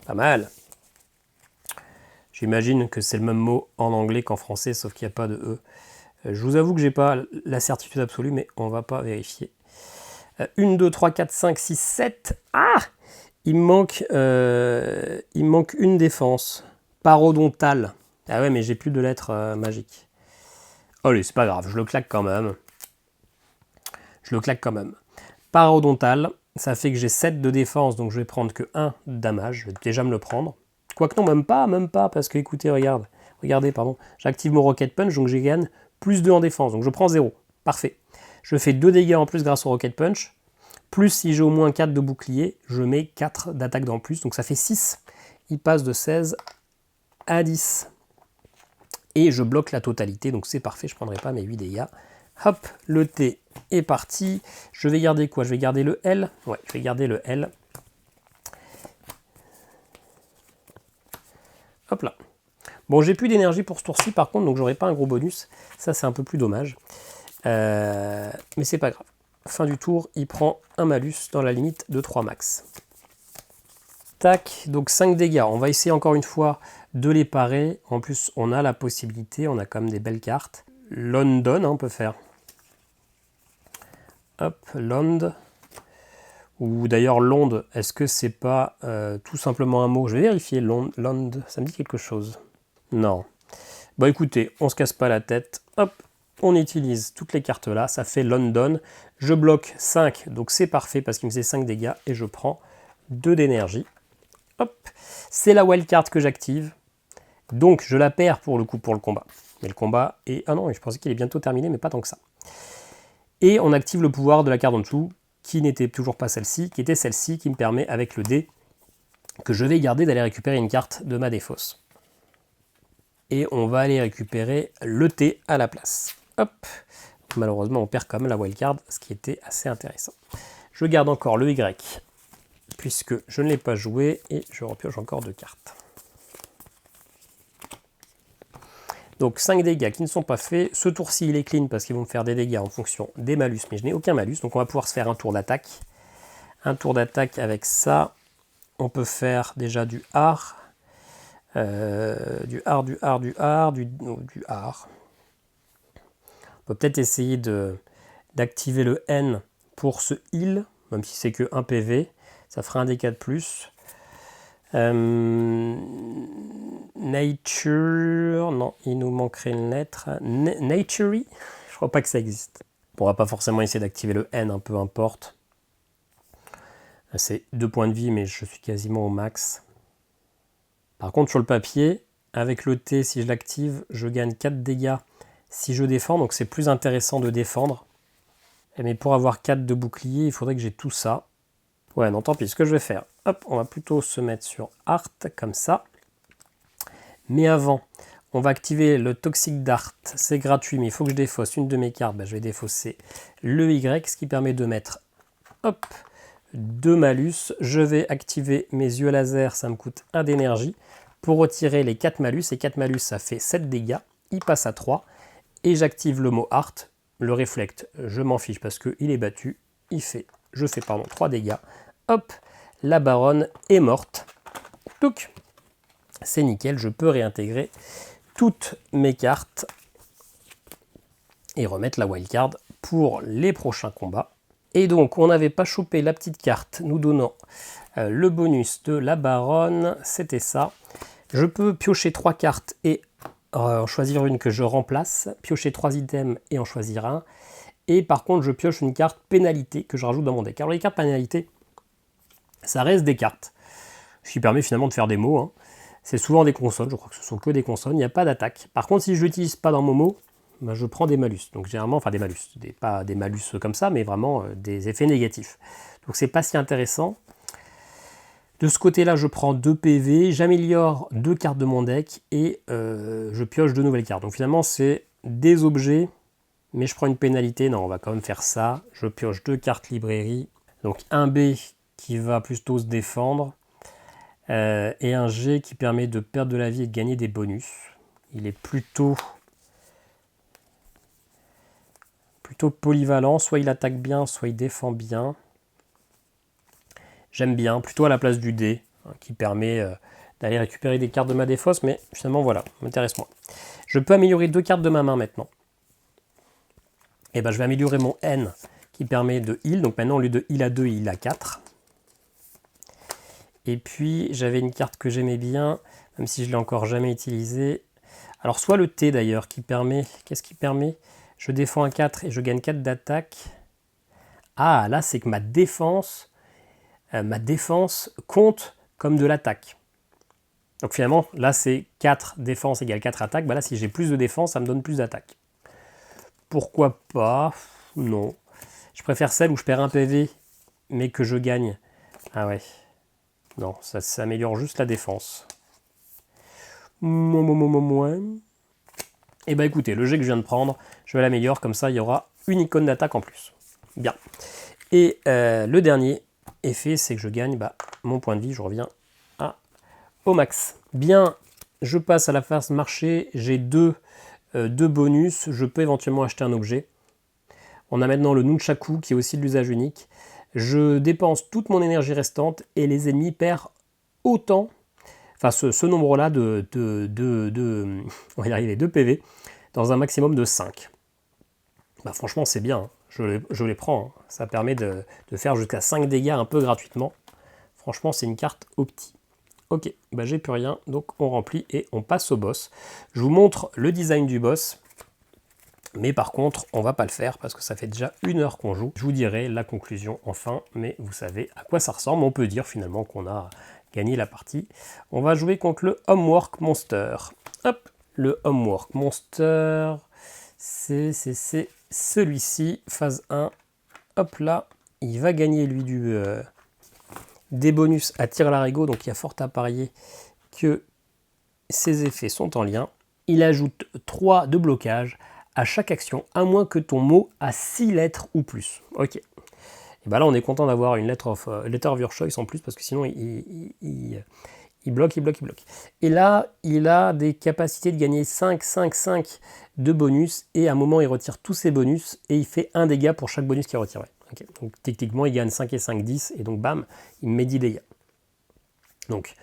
Speaker 1: pas mal. J'imagine que c'est le même mot en anglais qu'en français, sauf qu'il n'y a pas de E. Je vous avoue que j'ai pas la certitude absolue, mais on va pas vérifier. 1, 2, 3, 4, 5, 6, 7. Ah! Il me manque une défense. Parodontale. Ah ouais, mais j'ai plus de lettres magiques. Allez, c'est pas grave, je le claque quand même. Parodontale, ça fait que j'ai 7 de défense, donc je vais prendre que 1 de damage. Je vais déjà me le prendre. Quoique non, même pas, parce que écoutez, regardez, pardon. J'active mon Rocket Punch, donc j'ai gagne plus 2 en défense, donc je prends 0. Parfait. Je fais 2 dégâts en plus grâce au Rocket Punch. Plus si j'ai au moins 4 de bouclier, je mets 4 d'attaque d'en plus, donc ça fait 6. Il passe de 16 à 10. Et je bloque la totalité, donc c'est parfait, je ne prendrai pas mes 8 dégâts. Hop, le T est parti. Je vais garder quoi? Je vais garder le L. Ouais, je vais garder le L. Hop là. Bon, j'ai plus d'énergie pour ce tour-ci, par contre, donc j'aurai pas un gros bonus. Ça, c'est un peu plus dommage. Mais c'est pas grave. Fin du tour, il prend un malus dans la limite de 3 max. Tac, donc 5 dégâts. On va essayer encore une fois de les parer. En plus, on a la possibilité, on a quand même des belles cartes. London, hein, on peut faire. Hop, Lond. Ou d'ailleurs, Lond, est-ce que c'est pas tout simplement un mot? Je vais vérifier, Lond, ça me dit quelque chose. Non. Bah écoutez, on se casse pas la tête. Hop, on utilise toutes les cartes là, ça fait London. Je bloque 5, donc c'est parfait parce qu'il me fait 5 dégâts et je prends 2 d'énergie. Hop, c'est la wildcard que j'active. Donc je la perds pour le coup pour le combat. Mais le combat est... Ah non, je pensais qu'il est bientôt terminé, mais pas tant que ça. Et on active le pouvoir de la carte en dessous, qui n'était toujours pas celle-ci, qui était celle-ci, qui me permet avec le dé, que je vais garder, d'aller récupérer une carte de ma défausse. Et on va aller récupérer le T à la place. Hop, malheureusement on perd quand même la wildcard, ce qui était assez intéressant. Je garde encore le Y, puisque je ne l'ai pas joué, et je repioche encore 2 cartes. Donc 5 dégâts qui ne sont pas faits. Ce tour-ci il est clean parce qu'ils vont me faire des dégâts en fonction des malus, mais je n'ai aucun malus, donc on va pouvoir se faire un tour d'attaque. Un tour d'attaque avec ça, on peut faire déjà du art. Du art. On peut peut-être essayer d'activer le N pour ce heal, même si c'est que 1 PV. Ça fera un dégât de plus. Nature, non, il nous manquerait une lettre. Naturey, je crois pas que ça existe. On va pas forcément essayer d'activer le N, peu importe. C'est 2 points de vie, mais je suis quasiment au max. Par contre, sur le papier, avec le T, si je l'active, je gagne 4 dégâts si je défends, donc c'est plus intéressant de défendre. Mais pour avoir 4 de bouclier, il faudrait que j'ai tout ça. Ouais, non, tant pis, ce que je vais faire, hop, on va plutôt se mettre sur Art, comme ça. Mais avant, on va activer le Toxic Dart, c'est gratuit, mais il faut que je défausse une de mes cartes. Je vais défausser le Y, ce qui permet de mettre, hop, 2 malus. Je vais activer mes yeux laser, ça me coûte 1 d'énergie, pour retirer les 4 malus. Et 4 malus, ça fait 7 dégâts, il passe à 3. Et j'active le mot Art, le Reflect, je m'en fiche parce qu'il est battu, je fais 3 dégâts. Hop, la baronne est morte. Donc, c'est nickel, je peux réintégrer toutes mes cartes et remettre la wildcard pour les prochains combats. Et donc, on n'avait pas chopé la petite carte nous donnant le bonus de la baronne, c'était ça. Je peux piocher 3 cartes et en choisir une que je remplace, piocher 3 items et en choisir un. Et par contre, je pioche une carte pénalité que je rajoute dans mon deck. Alors les cartes pénalité, ça reste des cartes, ce qui permet finalement de faire des mots. Hein. C'est souvent des consonnes, je crois que ce sont que des consonnes, il n'y a pas d'attaque. Par contre, si je ne l'utilise pas dans mon mot, ben je prends des malus. Donc généralement, enfin des malus, pas des malus comme ça, mais vraiment des effets négatifs. Donc c'est pas si intéressant. De ce côté-là, je prends 2 PV, j'améliore 2 cartes de mon deck et je pioche 2 nouvelles cartes. Donc finalement, c'est des objets, mais je prends une pénalité. Non, on va quand même faire ça. Je pioche 2 cartes librairie. Donc un B qui va plutôt se défendre et un G qui permet de perdre de la vie et de gagner des bonus. Il est plutôt polyvalent. Soit il attaque bien, soit il défend bien. J'aime bien, plutôt à la place du dé, hein, qui permet d'aller récupérer des cartes de ma défausse, mais finalement voilà, m'intéresse moins. Je peux améliorer 2 cartes de ma main maintenant. Et ben je vais améliorer mon N qui permet de heal, donc maintenant au lieu de heal à 2, il a 4. Et puis j'avais une carte que j'aimais bien, même si je ne l'ai encore jamais utilisée. Alors soit le T d'ailleurs, qui permet, qu'est-ce qui permet? Je défends à 4 et je gagne 4 d'attaque. Ah là c'est que ma défense compte comme de l'attaque. Donc finalement, là c'est 4 défense égale 4 attaques. Bah là, si j'ai plus de défense, ça me donne plus d'attaque. Pourquoi pas? Non. Je préfère celle où je perds un PV, mais que je gagne. Ah ouais. Non, ça améliore juste la défense. Et bah écoutez, le jet que je viens de prendre, je vais l'améliorer, comme ça il y aura une icône d'attaque en plus. Bien. Et le dernier effet, c'est que je gagne mon point de vie, je reviens au max. Bien, je passe à la phase marché, j'ai deux bonus, je peux éventuellement acheter un objet. On a maintenant le Nunchaku qui est aussi de l'usage unique. Je dépense toute mon énergie restante et les ennemis perdent autant, enfin ce nombre-là on va y arriver, 2 PV dans un maximum de 5. Bah, franchement, c'est bien, hein. Je les prends. Hein. Ça permet de faire jusqu'à 5 dégâts un peu gratuitement. Franchement, c'est une carte opti. Ok, bah, j'ai plus rien, donc on remplit et on passe au boss. Je vous montre le design du boss. Mais par contre, on va pas le faire parce que ça fait déjà 1 heure qu'on joue. Je vous dirai la conclusion enfin, mais vous savez à quoi ça ressemble. On peut dire finalement qu'on a gagné la partie. On va jouer contre le Homework Monster. Hop, le Homework Monster, c'est celui-ci, phase 1. Hop là, il va gagner lui des bonus à tir larigot, donc il y a fort à parier que ses effets sont en lien. Il ajoute 3 de blocage à chaque action, à moins que ton mot a 6 lettres ou plus. Ok. Et bien là, on est content d'avoir une letter of your choice en plus, parce que sinon, il bloque. Et là, il a des capacités de gagner 5 de bonus, et à un moment, il retire tous ses bonus, et il fait 1 dégât pour chaque bonus qu'il retire. Okay. Donc techniquement, il gagne 5 et 5, 10, et donc bam, il me met 10 dégâts. Donc,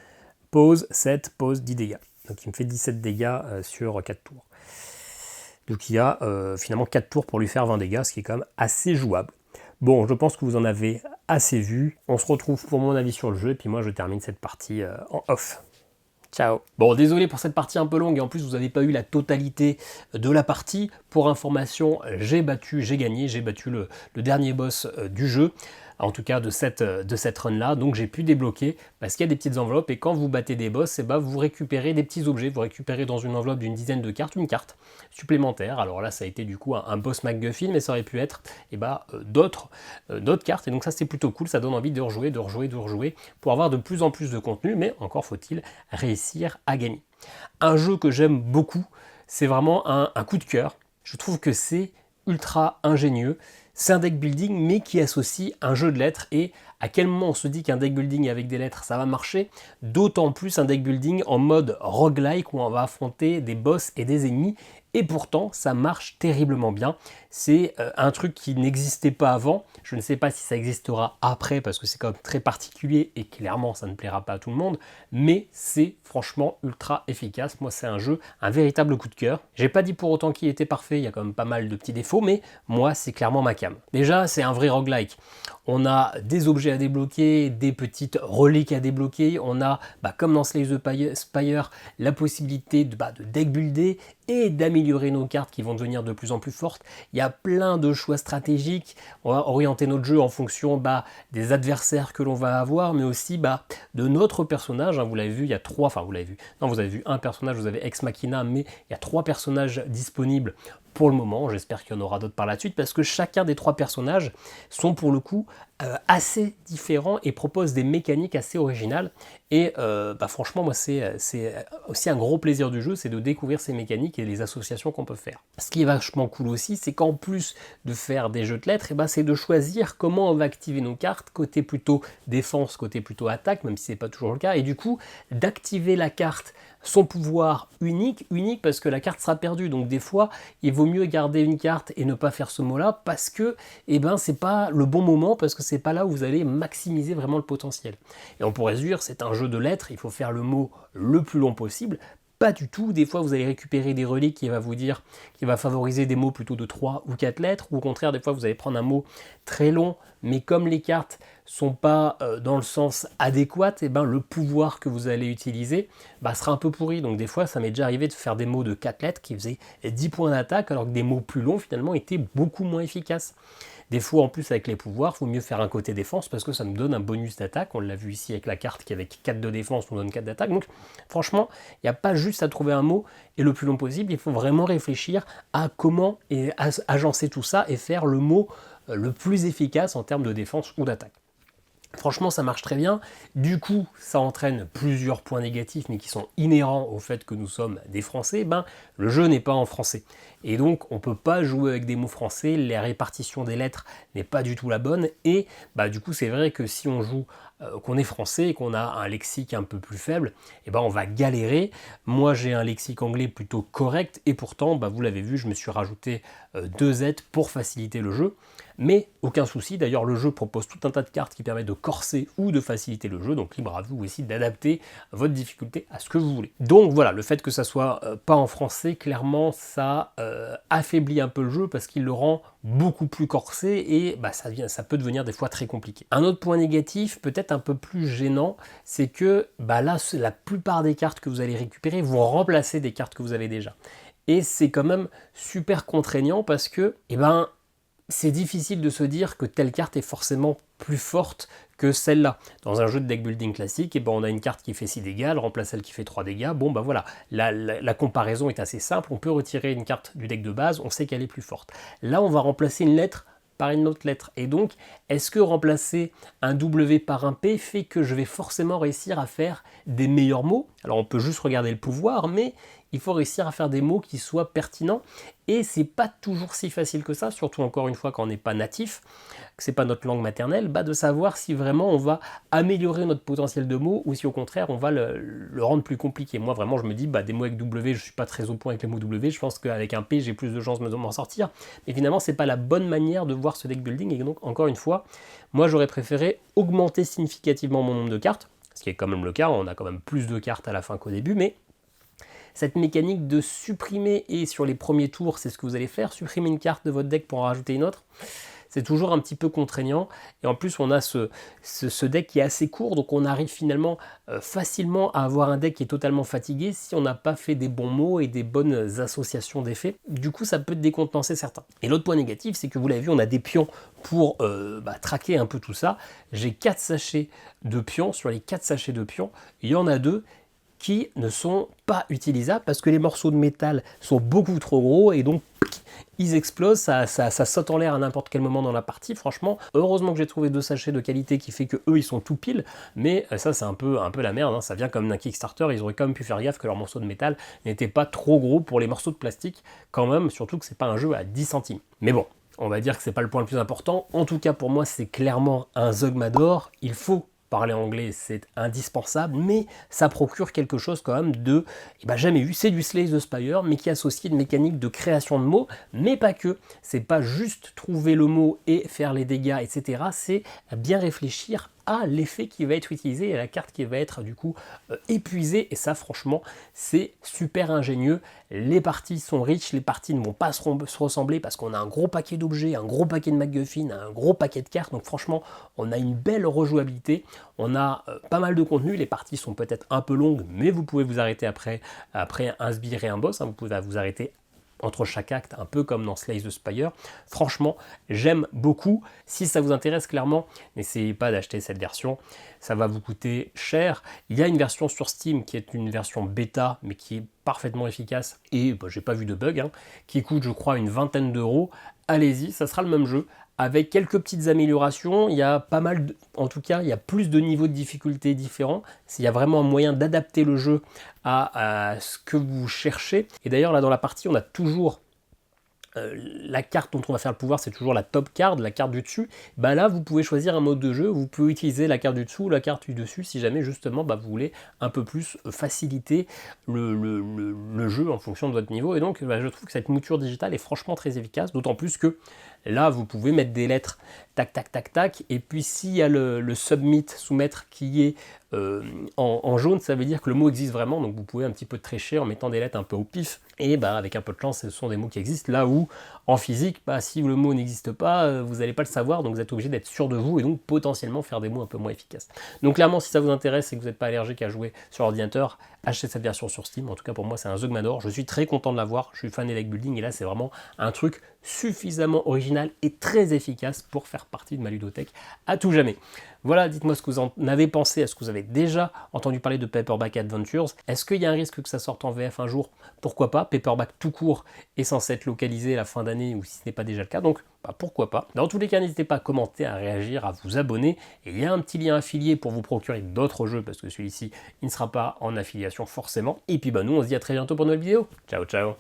Speaker 1: pause, 7, pause, 10 dégâts. Donc il me fait 17 dégâts sur 4 tours. Donc il y a finalement 4 tours pour lui faire 20 dégâts, ce qui est quand même assez jouable. Bon, je pense que vous en avez assez vu. On se retrouve pour mon avis sur le jeu, et puis moi je termine cette partie en off. Ciao. Bon, désolé pour cette partie un peu longue, et en plus vous n'avez pas eu la totalité de la partie. Pour information, j'ai gagné, j'ai battu le dernier boss du jeu. En tout cas de cette run-là, donc j'ai pu débloquer, parce qu'il y a des petites enveloppes, et quand vous battez des boss, vous récupérez des petits objets, vous récupérez dans une enveloppe d'une dizaine de cartes, une carte supplémentaire. Alors là, ça a été du coup un boss MacGuffin, mais ça aurait pu être d'autres cartes, et donc ça c'est plutôt cool, ça donne envie de rejouer, pour avoir de plus en plus de contenu, mais encore faut-il réussir à gagner. Un jeu que j'aime beaucoup, c'est vraiment un coup de cœur, je trouve que c'est ultra ingénieux. C'est un deck building, mais qui associe un jeu de lettres. Et à quel moment on se dit qu'un deck building avec des lettres, ça va marcher? D'autant plus un deck building en mode roguelike, où on va affronter des boss et des ennemis. et pourtant ça marche terriblement bien. C'est un truc qui n'existait pas avant, je ne sais pas si ça existera après parce que c'est quand même très particulier et clairement ça ne plaira pas à tout le monde, mais c'est franchement ultra efficace. Moi c'est un jeu, un véritable coup de cœur. J'ai pas dit pour autant qu'il était parfait, il y a quand même pas mal de petits défauts, mais moi c'est clairement ma came. Déjà c'est un vrai roguelike. On a des objets à débloquer, des petites reliques à débloquer, on a, comme dans Slay the Spire, la possibilité de deck builder et d'améliorer nos cartes qui vont devenir de plus en plus fortes. Il y a plein de choix stratégiques, on va orienter notre jeu en fonction des adversaires que l'on va avoir, mais aussi de notre personnage. Vous l'avez vu, il y a trois, enfin vous l'avez vu, non vous avez vu un personnage, vous avez Ex Machina, mais il y a 3 personnages disponibles pour le moment, j'espère qu'il y en aura d'autres par la suite, parce que chacun des 3 personnages sont pour le coup assez différents et proposent des mécaniques assez originales. Et franchement, moi c'est aussi un gros plaisir du jeu, c'est de découvrir ces mécaniques et les associations qu'on peut faire. Ce qui est vachement cool aussi, c'est qu'en plus de faire des jeux de lettres, c'est de choisir comment on va activer nos cartes, côté plutôt défense, côté plutôt attaque, même si c'est pas toujours le cas, et du coup d'activer la carte, son pouvoir unique parce que la carte sera perdue. Donc des fois, il vaut mieux garder une carte et ne pas faire ce mot-là parce que c'est pas le bon moment, parce que c'est pas là où vous allez maximiser vraiment le potentiel. Et on pourrait se dire, c'est un jeu de lettres, il faut faire le mot le plus long possible. Pas du tout, des fois vous allez récupérer des reliques qui va favoriser des mots plutôt de 3 ou 4 lettres, ou au contraire des fois vous allez prendre un mot très long, mais comme les cartes sont pas dans le sens adéquat, le pouvoir que vous allez utiliser sera un peu pourri. Donc des fois ça m'est déjà arrivé de faire des mots de 4 lettres qui faisaient 10 points d'attaque, alors que des mots plus longs finalement étaient beaucoup moins efficaces. Des fois, en plus, avec les pouvoirs, il vaut mieux faire un côté défense parce que ça nous donne un bonus d'attaque. On l'a vu ici avec la carte qui, avec 4 de défense, nous donne 4 d'attaque. Donc, franchement, il n'y a pas juste à trouver un mot et le plus long possible. Il faut vraiment réfléchir à comment agencer tout ça et faire le mot le plus efficace en termes de défense ou d'attaque. Franchement, ça marche très bien. Du coup, ça entraîne plusieurs points négatifs, mais qui sont inhérents au fait que nous sommes des Français. Le jeu n'est pas en français. Et donc, on ne peut pas jouer avec des mots français. La répartition des lettres n'est pas du tout la bonne. Et du coup, c'est vrai que si on joue, qu'on est français et qu'on a un lexique un peu plus faible, on va galérer. Moi, j'ai un lexique anglais plutôt correct. Et pourtant, vous l'avez vu, je me suis rajouté 2 Z pour faciliter le jeu. Mais aucun souci, d'ailleurs le jeu propose tout un tas de cartes qui permettent de corser ou de faciliter le jeu, donc libre à vous aussi d'adapter votre difficulté à ce que vous voulez. Donc voilà, le fait que ça soit pas en français, clairement ça affaiblit un peu le jeu parce qu'il le rend beaucoup plus corsé et ça peut devenir des fois très compliqué. Un autre point négatif, peut-être un peu plus gênant, c'est que là, la plupart des cartes que vous allez récupérer vont remplacer des cartes que vous avez déjà. Et c'est quand même super contraignant parce que, c'est difficile de se dire que telle carte est forcément plus forte que celle-là. Dans un jeu de deck building classique, on a une carte qui fait 6 dégâts, elle remplace celle qui fait 3 dégâts. Voilà, la comparaison est assez simple. On peut retirer une carte du deck de base, on sait qu'elle est plus forte. Là, on va remplacer une lettre par une autre lettre. Et donc, est-ce que remplacer un W par un P fait que je vais forcément réussir à faire des meilleurs mots? Alors, on peut juste regarder le pouvoir, mais il faut réussir à faire des mots qui soient pertinents. Et c'est pas toujours si facile que ça, surtout encore une fois quand on n'est pas natif, que c'est pas notre langue maternelle, de savoir si vraiment on va améliorer notre potentiel de mots ou si au contraire on va le rendre plus compliqué. Moi vraiment je me dis des mots avec W, je suis pas très au point avec les mots W, je pense qu'avec un P j'ai plus de chances de m'en sortir. Mais finalement c'est pas la bonne manière de voir ce deck building et donc encore une fois, moi j'aurais préféré augmenter significativement mon nombre de cartes, ce qui est quand même le cas, on a quand même plus de cartes à la fin qu'au début, mais cette mécanique de supprimer, et sur les premiers tours, c'est ce que vous allez faire, supprimer une carte de votre deck pour en rajouter une autre, c'est toujours un petit peu contraignant. Et en plus, on a ce deck qui est assez court, donc on arrive finalement facilement à avoir un deck qui est totalement fatigué si on n'a pas fait des bons mots et des bonnes associations d'effets. Du coup, ça peut décompenser certains. Et l'autre point négatif, c'est que vous l'avez vu, on a des pions pour traquer un peu tout ça. J'ai 4 sachets de pions. Sur les 4 sachets de pions, il y en a 2 qui ne sont pas utilisables parce que les morceaux de métal sont beaucoup trop gros et donc ils explosent, ça saute en l'air à n'importe quel moment dans la partie. Franchement, heureusement que j'ai trouvé 2 sachets de qualité qui fait que eux ils sont tout pile, mais ça c'est un peu la merde, hein. Ça vient comme d'un Kickstarter, ils auraient quand même pu faire gaffe que leurs morceaux de métal n'étaient pas trop gros pour les morceaux de plastique quand même, surtout que c'est pas un jeu à 10 centimes. Mais bon, on va dire que c'est pas le point le plus important. En tout cas pour moi c'est clairement un Zogmador, il faut parler anglais, c'est indispensable, mais ça procure quelque chose quand même de jamais vu. C'est du Slay the Spire, mais qui associe une mécanique de création de mots, mais pas que. C'est pas juste trouver le mot et faire les dégâts, etc. C'est bien réfléchir à l'effet qui va être utilisé et à la carte qui va être du coup épuisée, et ça franchement c'est super ingénieux. Les parties sont riches, les parties ne vont pas se ressembler parce qu'on a un gros paquet d'objets, un gros paquet de MacGuffin, un gros paquet de cartes, donc franchement on a une belle rejouabilité, on a pas mal de contenu, les parties sont peut-être un peu longues, mais vous pouvez vous arrêter après un sbire et un boss, hein, vous pouvez vous arrêter entre chaque acte, un peu comme dans Slay the Spire. Franchement, j'aime beaucoup. Si ça vous intéresse, clairement, n'essayez pas d'acheter cette version. Ça va vous coûter cher. Il y a une version sur Steam qui est une version bêta, mais qui est parfaitement efficace. Et j'ai pas vu de bug, hein, qui coûte, je crois, une vingtaine d'euros. Allez-y, ça sera le même jeu, avec quelques petites améliorations. Il y a pas mal, en tout cas, il y a plus de niveaux de difficulté différents. Il y a vraiment un moyen d'adapter le jeu à ce que vous cherchez. Et d'ailleurs, là, dans la partie, on a toujours la carte dont on va faire le pouvoir, c'est toujours la top card, la carte du dessus. Là, vous pouvez choisir un mode de jeu, vous pouvez utiliser la carte du dessous ou la carte du dessus si jamais justement vous voulez un peu plus faciliter le jeu en fonction de votre niveau. Et donc, je trouve que cette mouture digitale est franchement très efficace, d'autant plus que là, vous pouvez mettre des lettres tac, tac, tac, tac, et puis s'il y a le submit, soumettre, qui est en jaune, ça veut dire que le mot existe vraiment, donc vous pouvez un petit peu tricher en mettant des lettres un peu au pif, et avec un peu de chance, ce sont des mots qui existent, là où en physique, si le mot n'existe pas, vous n'allez pas le savoir, donc vous êtes obligé d'être sûr de vous, et donc potentiellement faire des mots un peu moins efficaces. Donc clairement, si ça vous intéresse et que vous n'êtes pas allergique à jouer sur ordinateur, achetez cette version sur Steam. En tout cas pour moi, c'est un Zugmanor, je suis très content de l'avoir, je suis fan des deck building, et là c'est vraiment un truc suffisamment original et très efficace pour faire partie de ma ludothèque à tout jamais. Voilà, dites-moi ce que vous en avez pensé. Est-ce que vous avez déjà entendu parler de Paperback Adventures? Est-ce qu'il y a un risque que ça sorte en VF un jour? Pourquoi pas? Paperback tout court est censé être localisé à la fin d'année, ou si ce n'est pas déjà le cas, donc pourquoi pas. Dans tous les cas, n'hésitez pas à commenter, à réagir, à vous abonner. Et il y a un petit lien affilié pour vous procurer d'autres jeux, parce que celui-ci, il ne sera pas en affiliation forcément. Et puis nous, on se dit à très bientôt pour une nouvelle vidéo. Ciao, ciao!